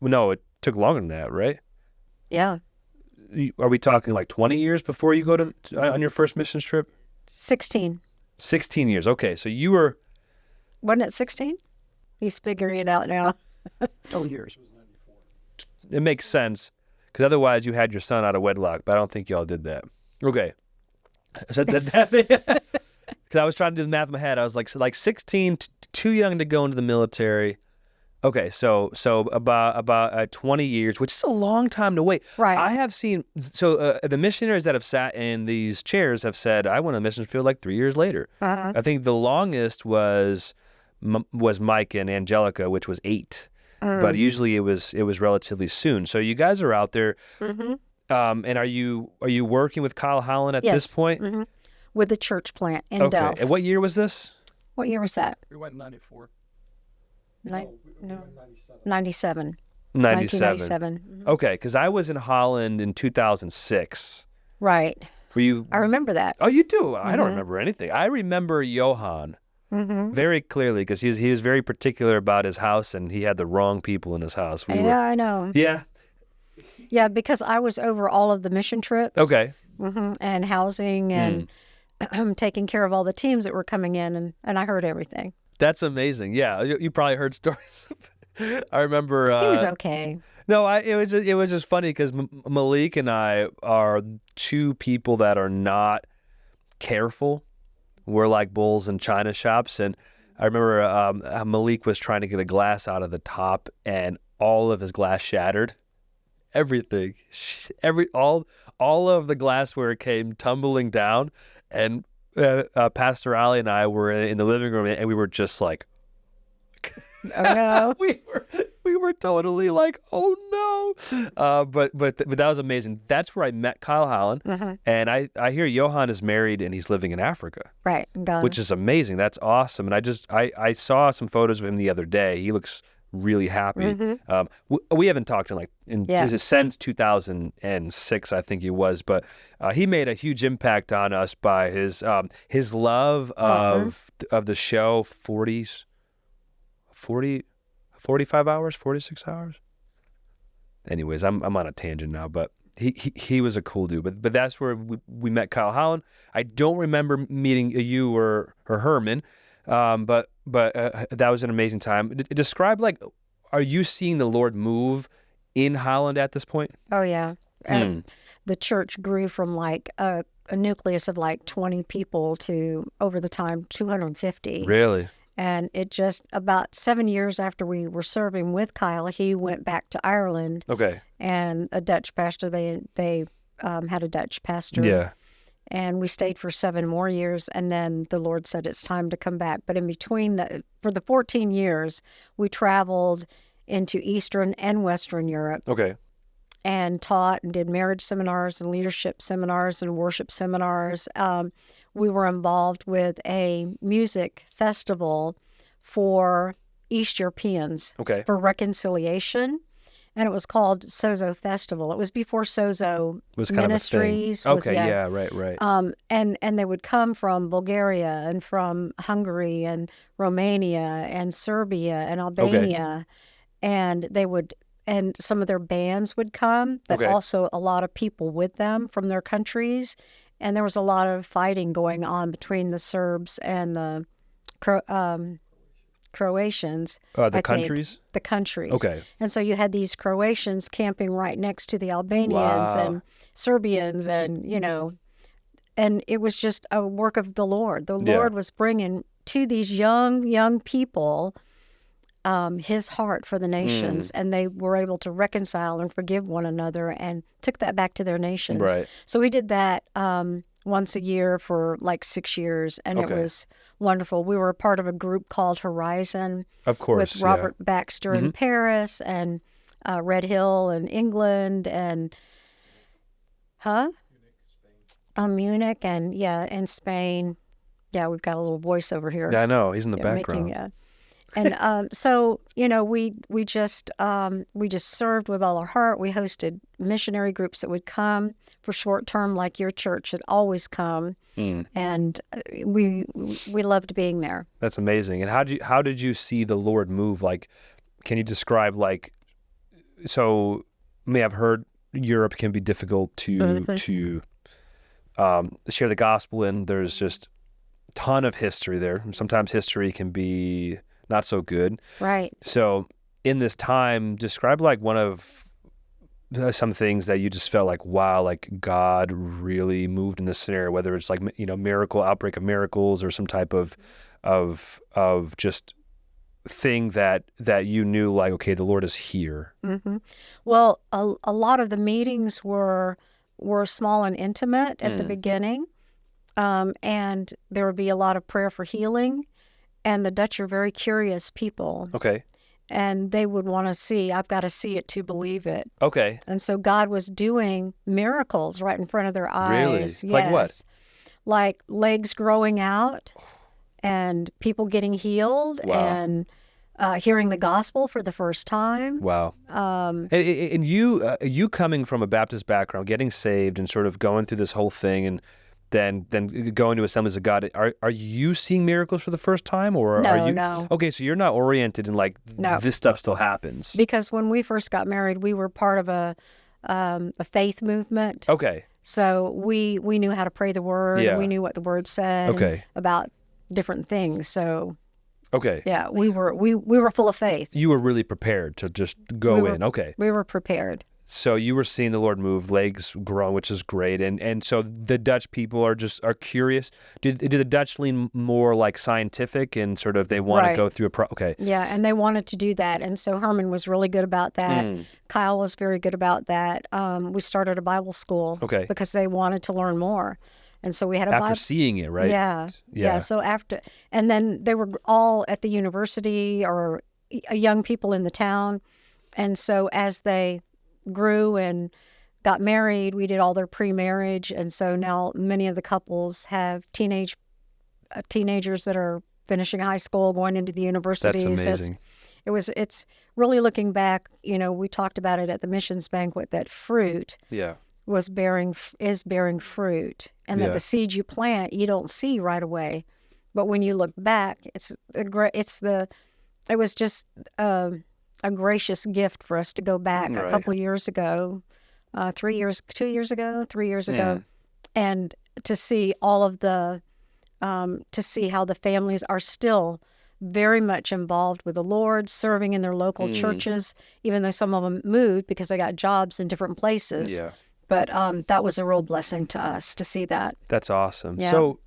No, it took longer than that, right? Yeah. Are we talking like 20 years before you go to on your first missions trip? 16. 16 years. Okay. So you were Wasn't it 16? He's figuring it out now. 12 years. it makes sense because otherwise you had your son out of wedlock, but I don't think y'all did that. Okay. So because I was trying to do the math in my head. I was like 16, too young to go into the military. Okay, so about 20 years, which is a long time to wait. Right. I have seen the missionaries that have sat in these chairs have said, I went to the mission field like 3 years later. Uh-huh. I think the longest was Mike and Angelica, which was 8. But usually it was relatively soon. So you guys are out there, Mm-hmm. and are you working with Kyle Holland at Yes. this point? Mm-hmm. With the church plant in Okay. Delft. And what year was this? What year was that? We went in 94. Ni- We no. went in 97. 97. 97. 1997. Okay, because I was in Holland in 2006. Right. Were you? I remember that. Oh, you do? I don't remember anything. I remember Johan very clearly because he was very particular about his house, and he had the wrong people in his house. Yeah, I know. Yeah. Yeah, because I was over all of the mission trips. Okay. And housing and taking care of all the teams that were coming in, and I heard everything. That's amazing. Yeah, you probably heard stories. I remember. He was okay. No, it was just funny because Malik and I are two people that are not careful. We're like bulls in china shops, and I remember Malik was trying to get a glass out of the top, and all of his glass shattered. Everything, all of the glassware came tumbling down, and Pastor Ali and I were in the living room, and we were just like, oh no, we were totally like, oh no, but that was amazing. That's where I met Kyle Holland, and I hear Johan is married and he's living in Africa, right? Which is amazing. That's awesome. And I saw some photos of him the other day. He looks really happy. We haven't talked since 2006, I think it was, but he made a huge impact on us by his love of the show 45 hours, 46 hours. Anyways, I'm on a tangent now, but he was a cool dude. But that's where we met Kyle Holland. I don't remember meeting you or Herman, but that was an amazing time. Describe, like, are you seeing the Lord move in Holland at this point? Oh yeah, the church grew from like a nucleus of like 20 people to over the time 250. Really? And it just about 7 years after we were serving with Kyle, he went back to Ireland. Okay. And a Dutch pastor, they had a Dutch pastor. Yeah. And we stayed for 7 more years, and then the Lord said it's time to come back. But in between, for the 14 years, we traveled into Eastern and Western Europe. Okay. And taught and did marriage seminars and leadership seminars and worship seminars. We were involved with a music festival for East Europeans for reconciliation. And it was called Sozo Festival. It was before Sozo Ministries. Okay, right. And they would come from Bulgaria and from Hungary and Romania and Serbia and Albania. And they would, and some of their bands would come, but also a lot of people with them from their countries. And there was a lot of fighting going on between the Serbs and the Croatians. The countries? The countries. Okay. And so you had these Croatians camping right next to the Albanians and Serbians, and, and it was just a work of the Lord. The Lord was bringing to these young people his heart for the nations, and they were able to reconcile and forgive one another and took that back to their nations. Right. So we did that once a year for like 6 years, and it was wonderful. We were a part of a group called Horizon, of course, with Robert Baxter in Paris and Red Hill in England and Munich and in Spain. Yeah, we've got a little voiceover here. Yeah, I know. He's in the background. And so, we just served with all our heart. We hosted missionary groups that would come for short term, like your church had always come, and we loved being there. That's amazing. And how did you see the Lord move? Like, can you describe, like, so I've heard Europe can be difficult to share the gospel in. There's just a ton of history there. Sometimes history can be not so good. Right. So in this time, describe like one of some things that you just felt like, wow, like God really moved in this scenario, whether it's like, miracle, outbreak of miracles, or some type of just thing that you knew, like, okay, the Lord is here. Mm-hmm. Well, a lot of the meetings were small and intimate at the beginning, and there would be a lot of prayer for healing. And the Dutch are very curious people. Okay. And they would want to see, I've got to see it to believe it. Okay. And so God was doing miracles right in front of their eyes. Really? Yes. Like what? Like legs growing out and people getting healed. Wow. And hearing the gospel for the first time. Wow. And you coming from a Baptist background, getting saved and sort of going through this whole thing and then going to Assemblies of God, are you seeing miracles for the first time, or are you? No. Okay, so you're not oriented in like No. this stuff still happens. Because when we first got married, we were part of a faith movement. Okay. So we knew how to pray the word, Yeah. and we knew what the word said Okay. about different things. So Okay. yeah, we were full of faith. You were really prepared to just go in. Okay. We were prepared. So you were seeing the Lord move, legs grow, which is great, and so the Dutch people are curious. Do the Dutch lean more like scientific and sort of they want to go through okay? Yeah, and they wanted to do that, and so Herman was really good about that. Kyle was very good about that. We started a Bible school, because they wanted to learn more, and so we had a Bible seeing it, right? Yeah. So after, and then they were all at the university or young people in the town, and so as they grew and got married, we did all their pre-marriage, and so now many of the couples have teenagers that are finishing high school, going into the universities. That's amazing. It's really looking back. We talked about it at the missions banquet that fruit is bearing fruit, and that the seed you plant you don't see right away, but when you look back, it was just a gracious gift for us to go back a couple of years ago, 3 years ago, and to see all of to see how the families are still very much involved with the Lord, serving in their local churches, even though some of them moved because they got jobs in different places. Yeah. But that was a real blessing to us to see that. That's awesome. Yeah. So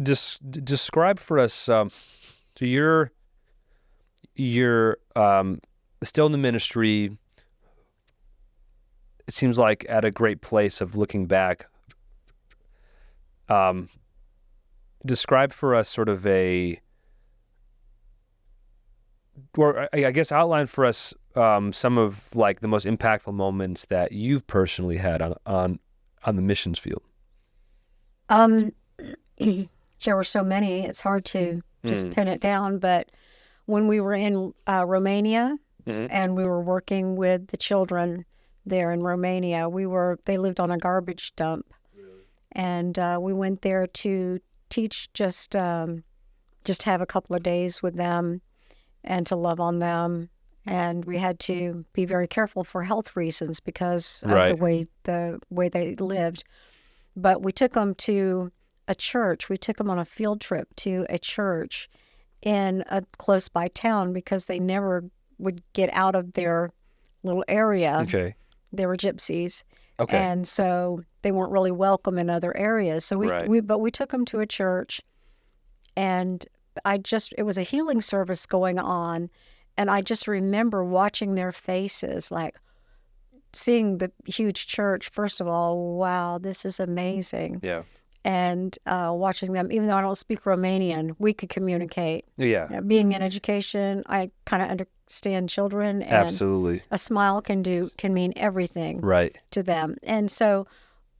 describe for us, so you're still in the ministry. It seems like at a great place of looking back. Describe for us sort of or I guess outline for us some of like the most impactful moments that you've personally had on the missions field. There were so many, it's hard to just pin it down, but when we were in Romania and we were working with the children there in Romania, they lived on a garbage dump, and we went there to teach, just have a couple of days with them and to love on them, and we had to be very careful for health reasons because of the way they lived. But we took them to a church. We took them on a field trip to a church in a close by town because they never would get out of their little area. Okay. They were gypsies. Okay. And so they weren't really welcome in other areas. So we took them to a church, and it was a healing service going on, and I just remember watching their faces, like seeing the huge church. First of all, wow, this is amazing. Yeah. And watching them, even though I don't speak Romanian, we could communicate. Yeah. Being in education, I kind of understand children. And absolutely. A smile can mean everything to them. And so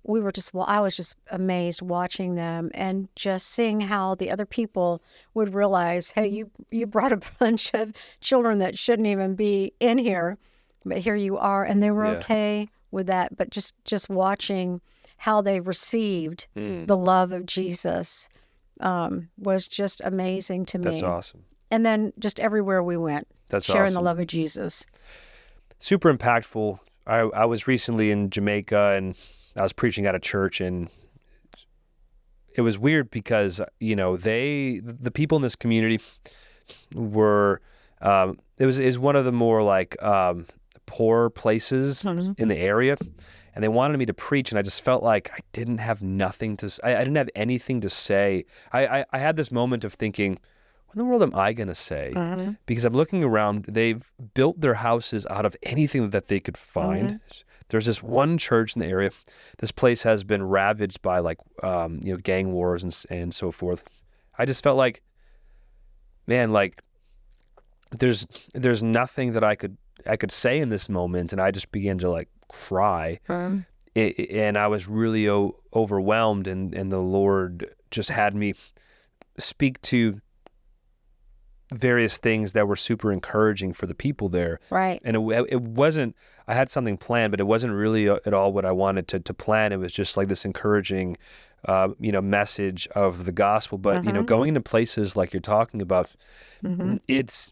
I was just amazed watching them and just seeing how the other people would realize, hey, you brought a bunch of children that shouldn't even be in here, but here you are. And they were okay with that. But just watching how they received the love of Jesus was just amazing to me. That's awesome. And then just everywhere we went, sharing the love of Jesus. Super impactful. I was recently in Jamaica, and I was preaching at a church, and it was weird because, the people in this community were, it was one of the more like poor places in the area. And they wanted me to preach, and I just felt like I didn't have anything to say. I had this moment of thinking, what in the world am I going to say? Because I'm looking around, they've built their houses out of anything that they could find. There's this one church in the area. This place has been ravaged by gang wars and so forth. I just felt like, man, like there's nothing that I could say in this moment, and I just began to like cry, and I was really overwhelmed, and the Lord just had me speak to various things that were super encouraging for the people there. Right. And it wasn't, I had something planned, but it wasn't really at all what I wanted to plan. It was just like this encouraging, message of the gospel. But, going into places like you're talking about, it's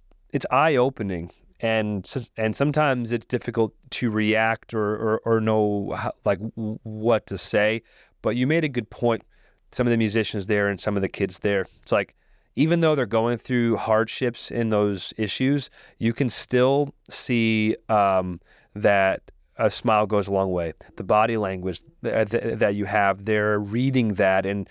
eye-opening. And sometimes it's difficult to react or know how, like what to say. But you made a good point. Some of the musicians there and some of the kids there, it's like, even though they're going through hardships in those issues, you can still see that a smile goes a long way. The body language that you have, they're reading that. And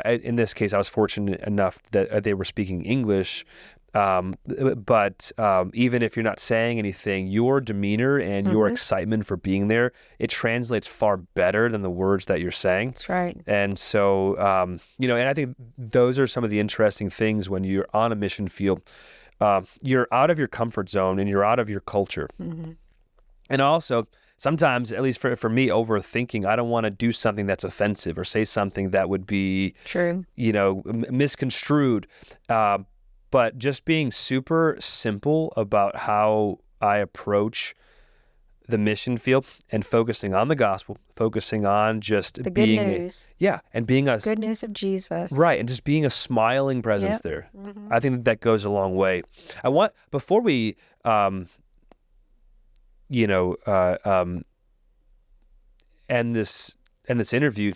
in this case, I was fortunate enough that they were speaking English. But even if you're not saying anything, your demeanor and your excitement for being there, it translates far better than the words that you're saying. That's right. And so, and I think those are some of the interesting things when you're on a mission field. You're out of your comfort zone and you're out of your culture. And also, sometimes, at least for me, overthinking, I don't want to do something that's offensive or say something that would be, True. Misconstrued. But just being super simple about how I approach the mission field and focusing on the gospel, focusing on just The being good news. and being a Good news of Jesus. right, and just being a smiling presence there. I think that goes a long way. Before we end this interview,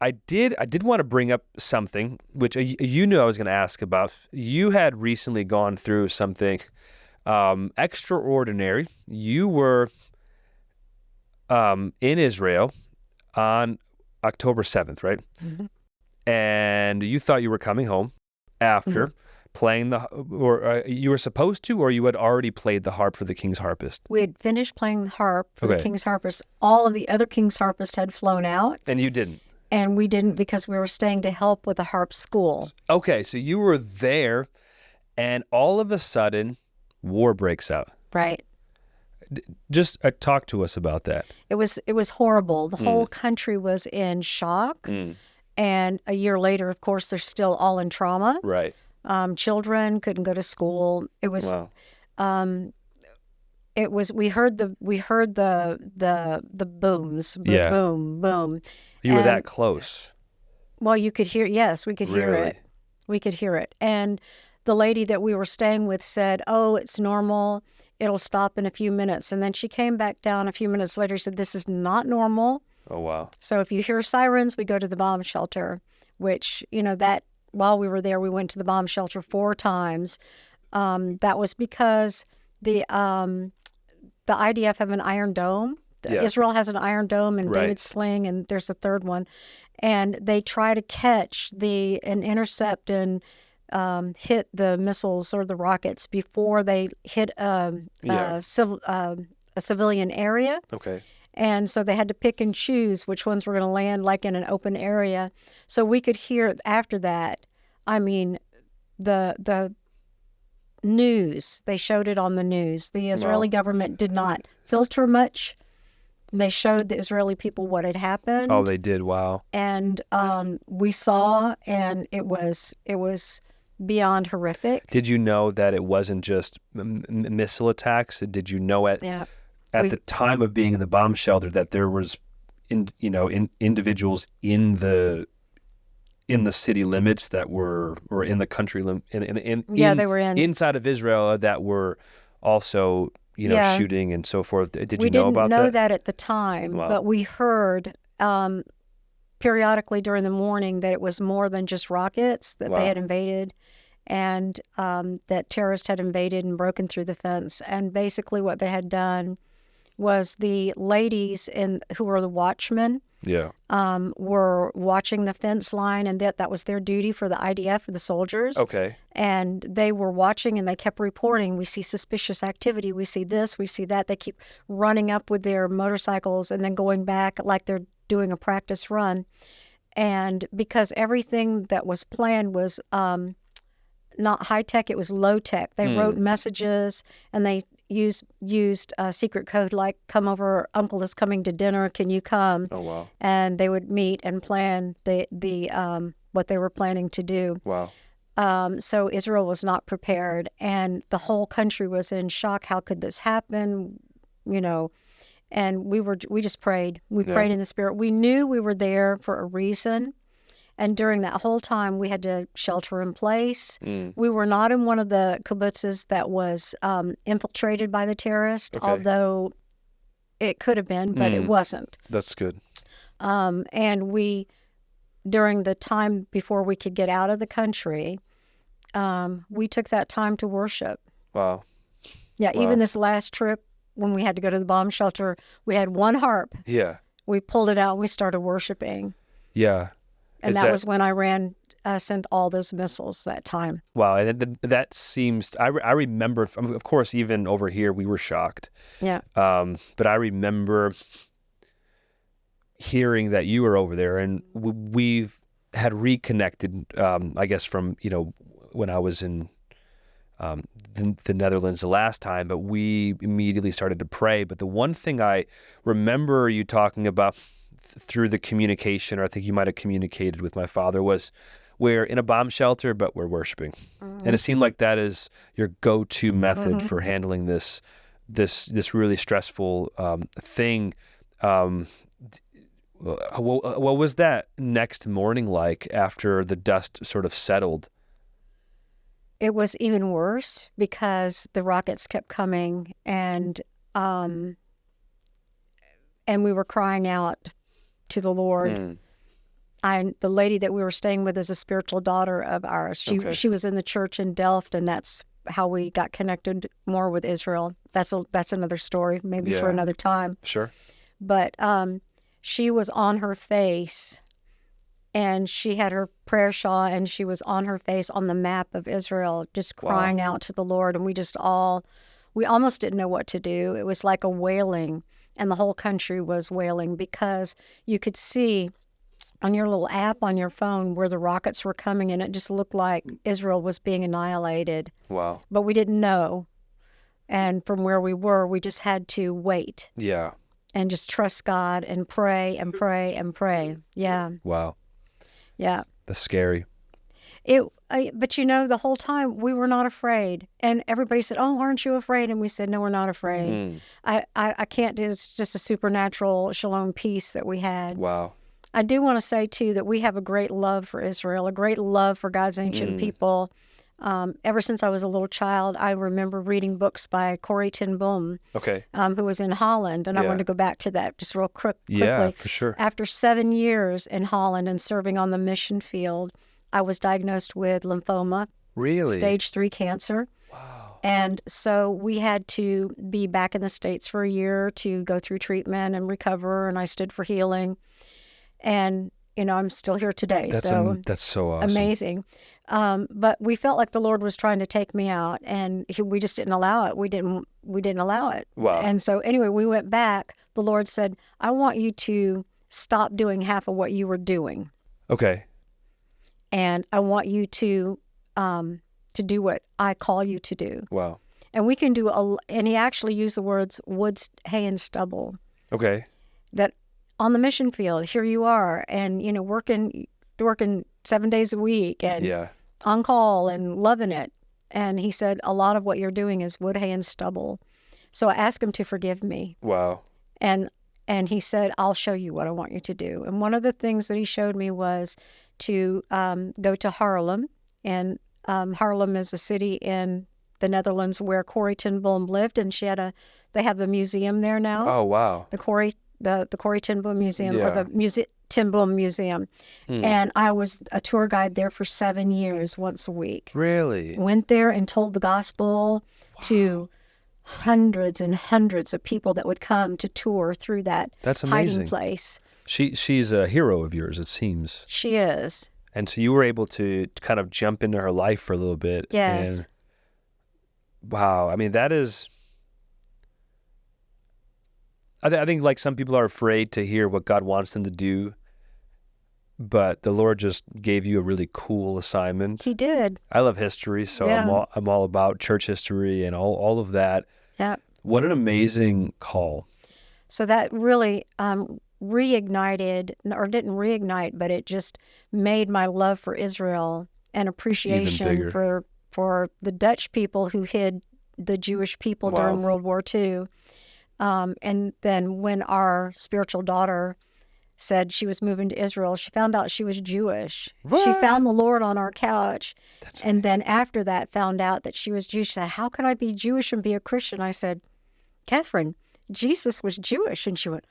I did want to bring up something which you knew I was going to ask about. You had recently gone through something extraordinary. You were in Israel on October 7th, right? And you thought you were coming home after playing you were supposed to, or you had already played the harp for the King's Harpist? We had finished playing the harp for the King's Harpist. All of the other King's Harpists had flown out. And you didn't? And we didn't, because we were staying to help with the harp school. Okay, so you were there, and all of a sudden, war breaks out. Right. Just talk to us about that. It was horrible. The whole country was in shock. And a year later, of course, they're still all in trauma. Right. Children couldn't go to school. It was. Wow. It was. We heard the booms. Boom, boom. You were that close. Well, you could hear. Yes, we could hear it. We could hear it. And the lady that we were staying with said, "Oh, it's normal. It'll stop in a few minutes." And then she came back down a few minutes later. She said, "This is not normal." Oh, wow. So if you hear sirens, we go to the bomb shelter, which, that while we were there, we went to the bomb shelter 4 times. That was because the IDF have an Iron Dome. Israel has an Iron Dome and David's Sling, and there's a third one. And they try to catch and intercept and hit the missiles or the rockets before they hit a civilian area. Okay. And so they had to pick and choose which ones were going to land like in an open area. So we could hear after that. I mean, the news, they showed it on the news. The Israeli government did not filter much. They showed the Israeli people what had happened. Oh, they did. Wow. And we saw, and it was beyond horrific. Did you know that it wasn't just missile attacks? Did you know at the time of being in the bomb shelter that there was, individuals in the city limits that were, or in the country they were inside of Israel that were also shooting and so forth? Did you know about that? We didn't know that at the time, but we heard periodically during the morning that it was more than just rockets that they had invaded, and that terrorists had invaded and broken through the fence. And basically what they had done was the ladies who were the watchmen were watching the fence line, and that was their duty for the IDF, for the soldiers. Okay. And they were watching, and they kept reporting, "We see suspicious activity, we see this, we see that." They keep running up with their motorcycles and then going back like they're doing a practice run. And because everything that was planned was not high-tech, it was low-tech. They wrote messages, and they used a secret code like, "Come over, Uncle is coming to dinner, can you come?" Oh, wow. And they would meet and plan the what they were planning to do. Wow. So Israel was not prepared, and the whole country was in shock. How could this happen? You know, and we just prayed. We prayed in the Spirit. We knew we were there for a reason. And during that whole time, we had to shelter in place. We were not in one of the kibbutzes that was infiltrated by the terrorists, although it could have been, but it wasn't. That's good. And we, during the time before we could get out of the country, we took that time to worship. Wow. Yeah, Wow. even this last trip when we had to go to the bomb shelter, we had one harp. Yeah. We pulled it out and we started worshiping. Yeah. And that was when Iran sent all those missiles that time. Wow, and that seems. I remember, of course, even over here we were shocked. Yeah. But I remember hearing that you were over there, and we've had reconnected. I guess from when I was in the Netherlands the last time, but we immediately started to pray. But the one thing I remember you talking about through the communication, or I think you might have communicated with my father, was we're in a bomb shelter, but we're worshiping. And it seemed like that is your go-to method for handling this really stressful thing. What was that next morning like after the dust sort of settled? It was even worse because the rockets kept coming, and we were crying out to the Lord. The lady that we were staying with is a spiritual daughter of ours. She was in the church in Delft, and that's how we got connected more with Israel. That's another story, maybe for another time. Sure. But she was on her face, and she had her prayer shawl, and she was on her face on the map of Israel, just crying out to the Lord. And we almost didn't know what to do. It was like a wailing. And the whole country was wailing because you could see on your little app on your phone where the rockets were coming, and it just looked like Israel was being annihilated. Wow. But we didn't know. And from where we were, we just had to wait. Yeah. And just trust God and pray and pray and pray. Yeah. Wow. Yeah. That's scary. But the whole time we were not afraid, and everybody said, "Oh, aren't you afraid?" And we said, "No, we're not afraid." I can't do. It's just a supernatural shalom peace that we had. Wow. I do want to say too that we have a great love for Israel, a great love for God's ancient people. Ever since I was a little child, I remember reading books by Corrie ten Boom, who was in Holland, and I wanted to go back to that just real quickly. Yeah, for sure. After 7 years in Holland and serving on the mission field, I was diagnosed with lymphoma. Really? Stage 3 cancer. Wow. And so we had to be back in the States for a year to go through treatment and recover, and I stood for healing. And, I'm still here today. That's so awesome. Amazing. But we felt like the Lord was trying to take me out, and we just didn't allow it. We didn't allow it. Wow. And so anyway, we went back. The Lord said, "I want you to stop doing half of what you were doing. Okay. And I want you to do what I call you to do." Wow. And we can do and he actually used the words wood, hay, and stubble. Okay. That on the mission field, here you are, and working 7 days a week, and on call and loving it. And he said, a lot of what you're doing is wood, hay, and stubble. So I asked him to forgive me. Wow. And he said, I'll show you what I want you to do. And one of the things that he showed me was to go to Haarlem. And Haarlem is a city in the Netherlands where Corrie ten Boom lived, and they have the museum there now. Oh, wow. The Corrie ten Boom Museum, or the ten Boom Museum. And I was a tour guide there for 7 years, once a week. Really? Went there and told the gospel to hundreds and hundreds of people that would come to tour through that hiding place. She's a hero of yours, it seems. She is. And so you were able to kind of jump into her life for a little bit. Yes. And, wow. I mean, that is... I think like some people are afraid to hear what God wants them to do, but the Lord just gave you a really cool assignment. He did. I love history, so I'm all about church history and all of that. Yeah. What an amazing call. So that really reignited, or didn't reignite, but it just made my love for Israel and appreciation bigger. for the Dutch people who hid the Jewish people during World War II. And then when our spiritual daughter said she was moving to Israel, she found out she was Jewish. What? She found the Lord on our couch. That's and then after that found out that she was Jewish. She said, how can I be Jewish and be a Christian? I said, Catherine, Jesus was Jewish. And she went,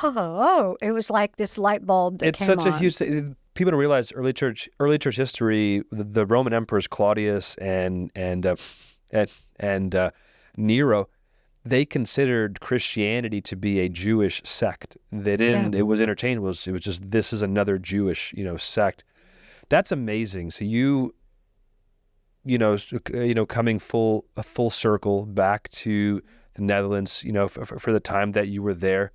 oh. It was like this light bulb that it's came such on. a huge thing. People don't realize early church history. The Roman emperors Claudius and Nero, they considered Christianity to be a Jewish sect. They didn't. It was interchangeable. It was just, this is another Jewish sect. That's amazing. So coming full circle back to the Netherlands, for the time that you were there.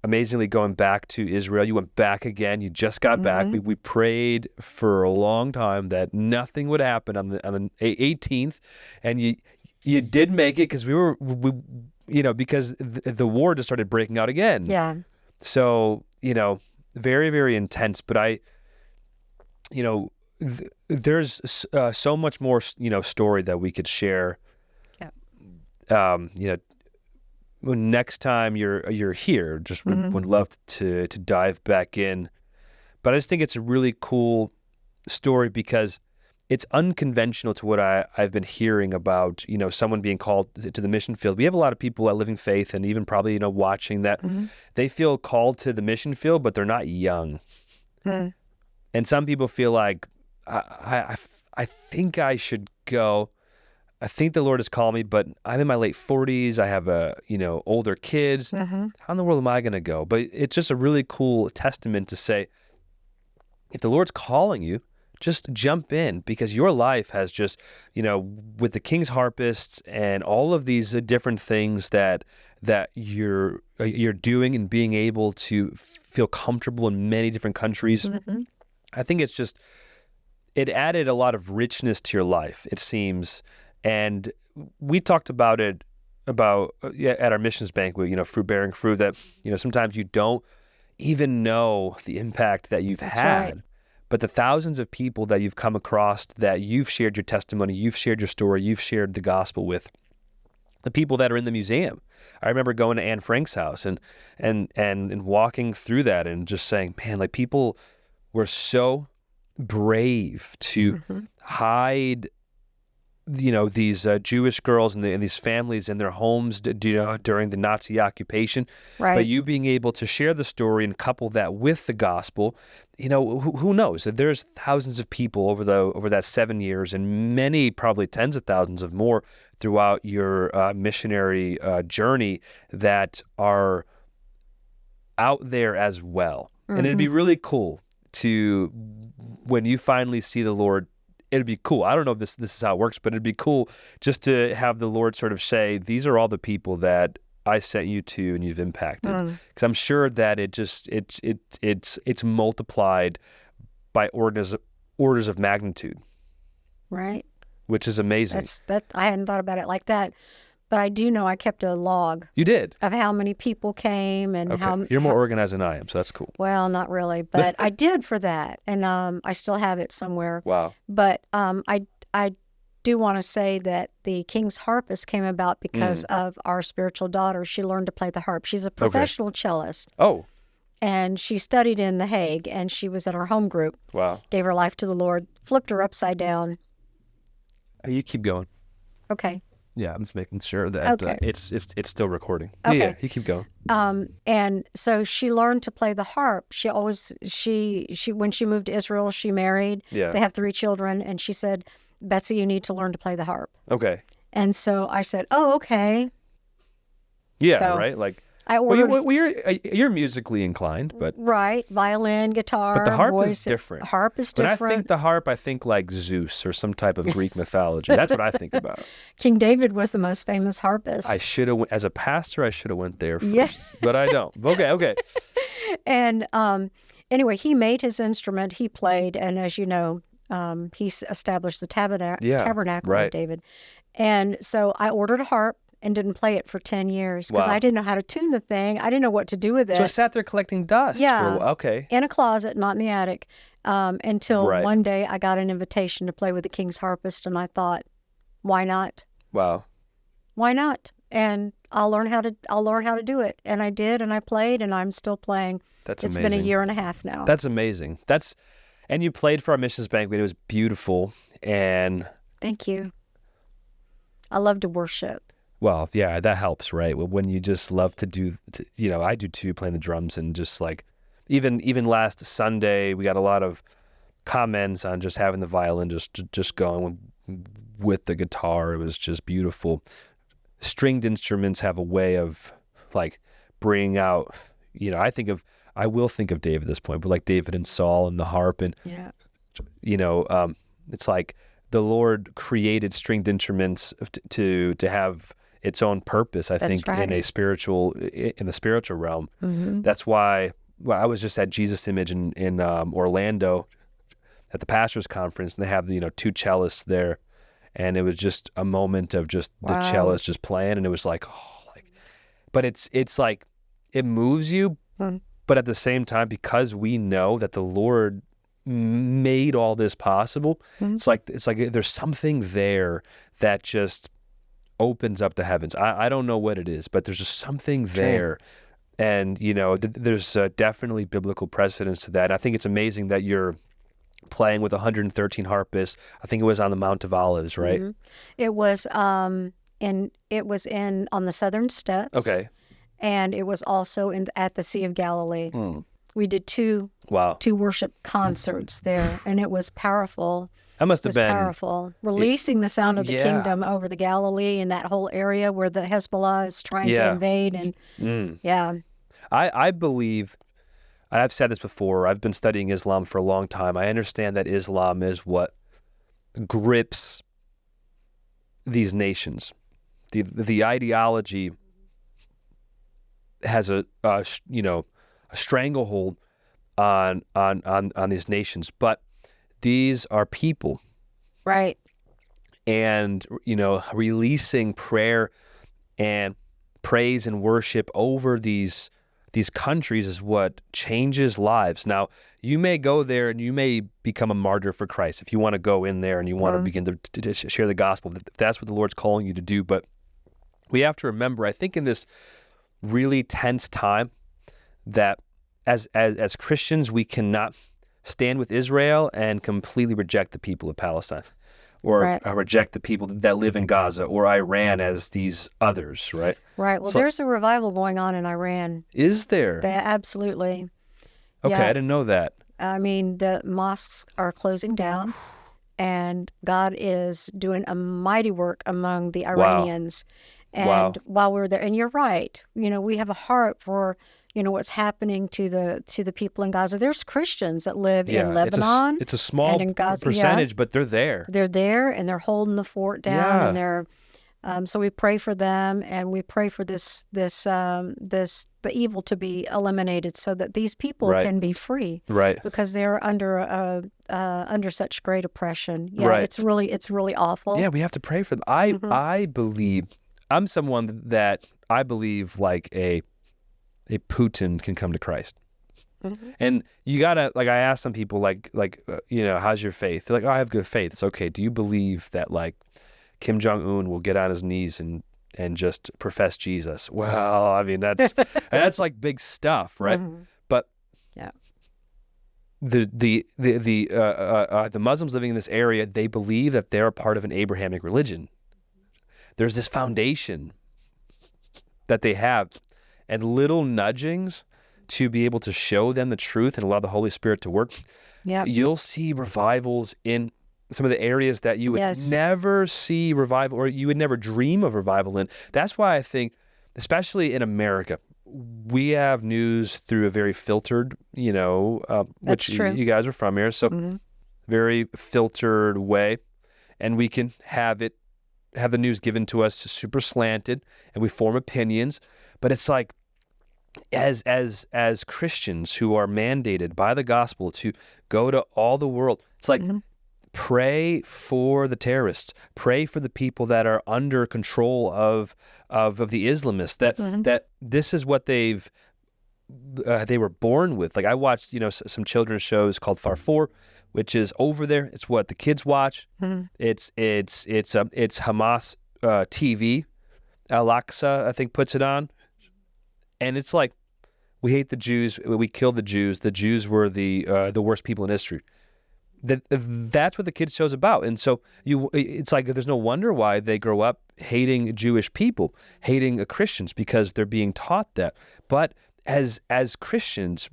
Amazingly going back to Israel. You went back again. You just got back. We prayed for a long time that nothing would happen on the 18th, and you did make it because because the war just started breaking out again. Yeah. So very, very intense. But there's so much more story that we could share. Yeah. When next time you're here, just would love to dive back in. But I just think it's a really cool story because it's unconventional to what I've been hearing about, someone being called to the mission field. We have a lot of people at Living Faith and even probably, watching that they feel called to the mission field, but they're not young. And some people feel like, I think I should go. I think the Lord has called me, but I'm in my late 40s. I have older kids. How in the world am I going to go? But it's just a really cool testament to say, if the Lord's calling you, just jump in, because your life has just, with the King's Harpists and all of these different things that you're doing and being able to feel comfortable in many different countries. I think it added a lot of richness to your life, it seems. And we talked about it at our missions banquet, fruit bearing fruit, that, sometimes you don't even know the impact that you've had. Right. But the thousands of people that you've come across, that you've shared your testimony, you've shared your story, you've shared the gospel with, the people that are in the museum. I remember going to Anne Frank's house and walking through that and just saying, man, like, people were so brave to hide these Jewish girls and these families in their homes, during the Nazi occupation. Right. But you being able to share the story and couple that with the gospel, who knows? There's thousands of people over that 7 years, and many, probably tens of thousands of more throughout your missionary journey, that are out there as well. And it'd be really cool to, when you finally see the Lord, it'd be cool. I don't know if this is how it works, but it'd be cool just to have the Lord sort of say, these are all the people that I sent you to and you've impacted. Because I'm sure that it's multiplied by orders of magnitude. Right. Which is amazing. I hadn't thought about it like that. But I do know I kept a log. You did? Of how many people came and how... You're more organized than I am, so that's cool. Well, not really, but I did for that. And I still have it somewhere. Wow. But I do want to say that the King's Harpist came about because of our spiritual daughter. She learned to play the harp. She's a professional cellist. Oh. And she studied in The Hague, and she was in our home group. Wow. Gave her life to the Lord, flipped her upside down. You keep going. Okay. Yeah, I'm just making sure that it's still recording. Okay. Yeah, you keep going. And so she learned to play the harp. She when she moved to Israel, she married. Yeah. They have 3 children, and she said, Betsy, you need to learn to play the harp. Okay. And so I said, oh, okay. Yeah, so right? Like, I ordered... you're musically inclined, but... Right, violin, guitar, but the harp voice. is different. Harp is different. When I think the harp, I think like Zeus or some type of Greek mythology. That's what I think about. King David was the most famous harpist. I should have, as a pastor, I should have went there first, yes. But I don't. Okay. And anyway, he made his instrument. He played, and as you know, he established the tabernacle right. of David. And so I ordered a harp, and didn't play it for 10 years because Wow. I didn't know how to tune the thing. I didn't know what to do with it. So I sat there collecting dust for a Yeah. while. Okay. In a closet, not in the attic, until Right. one day I got an invitation to play with the King's Harpist, and I thought, why not? Wow. Why not? And I'll learn how to do it. And I did, and I played, and I'm still playing. That's It's amazing. been a year and a half now. That's amazing. And you played for our missions banquet. It was beautiful. And Thank you. I love to worship. well, yeah, that helps, right? When you just love to do, I do too, playing the drums, and just like, even last Sunday, we got a lot of comments on just having the violin just going with the guitar. It was just beautiful. Stringed instruments have a way of like bringing out, I will think of David at this point, but like David and Saul and the harp, and Yeah. it's like the Lord created stringed instruments to have its own purpose. I think right. in the spiritual realm. Mm-hmm. That's why. Well, I was just at Jesus Image in Orlando at the pastors' conference, and they have two cellists there, and it was just a moment of just the Wow. cellist just playing, and it was like, but it's like it moves you, but at the same time, because we know that the Lord made all this possible, it's like there's something there that just opens up the heavens. I don't know what it is, but there's just something there. And, there's definitely biblical precedence to that. And I think it's amazing that you're playing with 113 harpists. I think it was on the Mount of Olives, right? Mm-hmm. It was on the southern steps. Okay. And it was also at the Sea of Galilee. We did two worship concerts there, and it was powerful. That must have been powerful. Releasing the sound of the kingdom over the Galilee and that whole area where the Hezbollah is trying to invade. And I believe, and I've said this before, I've been studying Islam for a long time. I understand that Islam is what grips these nations. The ideology has a stranglehold on these nations, but these are people. Right. And, releasing prayer and praise and worship over these countries is what changes lives. Now, you may go there and you may become a martyr for Christ if you want to go in there and you want to begin to share the gospel, if that's what the Lord's calling you to do. But we have to remember, I think in this really tense time, that as Christians, we cannot stand with Israel and completely reject the people of Palestine, or reject the people that live in Gaza or Iran as these others, right? Right. Well, there's a revival going on in Iran. Is there? Absolutely. Okay, Yeah. I didn't know that. I mean, the mosques are closing down, and God is doing a mighty work among the Iranians. And while we're there, and you're right, we have a heart for what's happening to the people in Gaza. There's Christians that live in Lebanon. It's a small and in Gaza, percentage, but they're there. They're there, and they're holding the fort down, and they're. So we pray for them, and we pray for the evil to be eliminated, so that these people can be free, right? Because they're under such great oppression. Yeah, it's really awful. Yeah, we have to pray for them. I believe, I'm someone that I believe like a Putin can come to Christ. And you gotta, like, I ask some people, how's your faith? They're like, oh, I have good faith. It's okay. Do you believe that like Kim Jong-un will get on his knees and just profess Jesus? Well, I mean, that's like big stuff, right? But the Muslims living in this area, they believe that they're a part of an Abrahamic religion. There's this foundation that they have, and little nudgings to be able to show them the truth and allow the Holy Spirit to work. Yeah, you'll see revivals in some of the areas that you would never see revival, or you would never dream of revival in. That's why I think, especially in America, we have news through a very filtered, which you guys are from here, so very filtered way, and we can have the news given to us super slanted, and we form opinions. But it's like, as Christians who are mandated by the gospel to go to all the world, it's like pray for the terrorists. Pray for the people that are under control of the Islamists. That this is what they were born with. Like I watched, some children's shows called Farfour, which is over there. It's what the kids watch. It's Hamas TV. Al-Aqsa, I think, puts it on, and it's like, we hate the Jews. We killed the Jews. The Jews were the worst people in history. That's what the kids show's about. And so it's like there's no wonder why they grow up hating Jewish people, hating Christians, because they're being taught that. But as Christians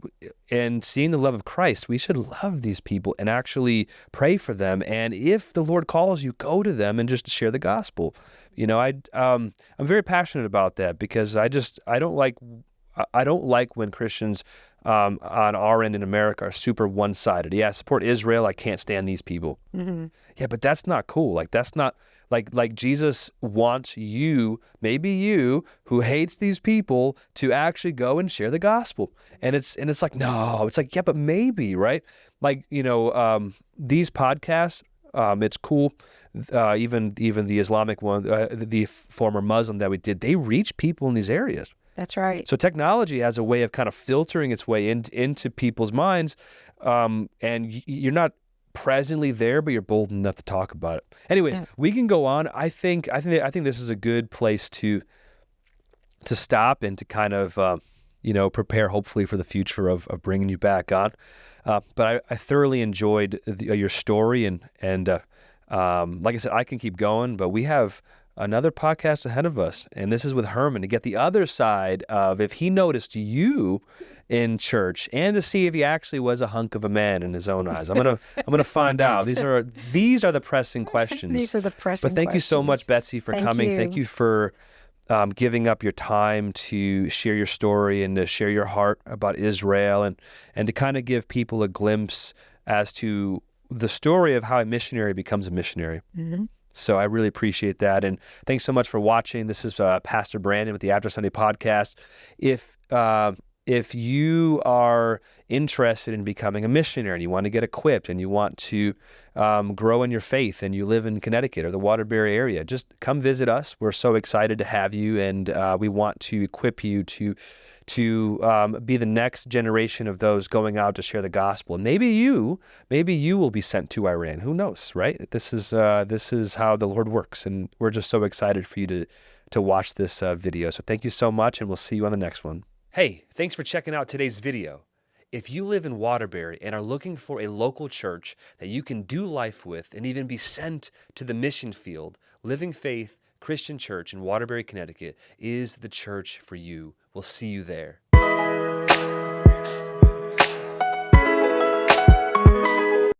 and seeing the love of Christ, we should love these people and actually pray for them. And if the Lord calls you, go to them and just share the gospel. I'm very passionate about that, because I don't like when Christians on our end in America are super one-sided. Yeah, support Israel. I can't stand these people. Yeah, but that's not cool. Like that's not like Jesus wants you, maybe you who hates these people, to actually go and share the gospel. And it's like, no, it's like, yeah, but maybe, right? Like, these podcasts, it's cool. Even the Islamic one, the former Muslim that we did, they reach people in these areas. That's right. So technology has a way of kind of filtering its way into people's minds, and you're not presently there, but you're bold enough to talk about it. Anyways, we can go on. I think this is a good place to stop and to kind of prepare, hopefully, for the future of bringing you back on. But I thoroughly enjoyed your story, and like I said, I can keep going, but we have another podcast ahead of us, and this is with Herman, to get the other side of if he noticed you in church, and to see if he actually was a hunk of a man in his own eyes. I'm gonna find out. These are the pressing questions. These are the pressing questions. But thank you so much, Betsy, for coming. You. Thank you for giving up your time to share your story and to share your heart about Israel, and to kind of give people a glimpse as to the story of how a missionary becomes a missionary. So I really appreciate that. And thanks so much for watching. This is Pastor Brandon with the After Sunday podcast. If you are interested in becoming a missionary and you want to get equipped and you want to grow in your faith, and you live in Connecticut or the Waterbury area, just come visit us. We're so excited to have you, and we want to equip you to be the next generation of those going out to share the gospel. And maybe you will be sent to Iran. Who knows, right? This is how the Lord works, and we're just so excited for you to watch this video. So thank you so much, and we'll see you on the next one. Hey, thanks for checking out today's video. If you live in Waterbury and are looking for a local church that you can do life with and even be sent to the mission field, Living Faith Christian Church in Waterbury, Connecticut is the church for you. We'll see you there.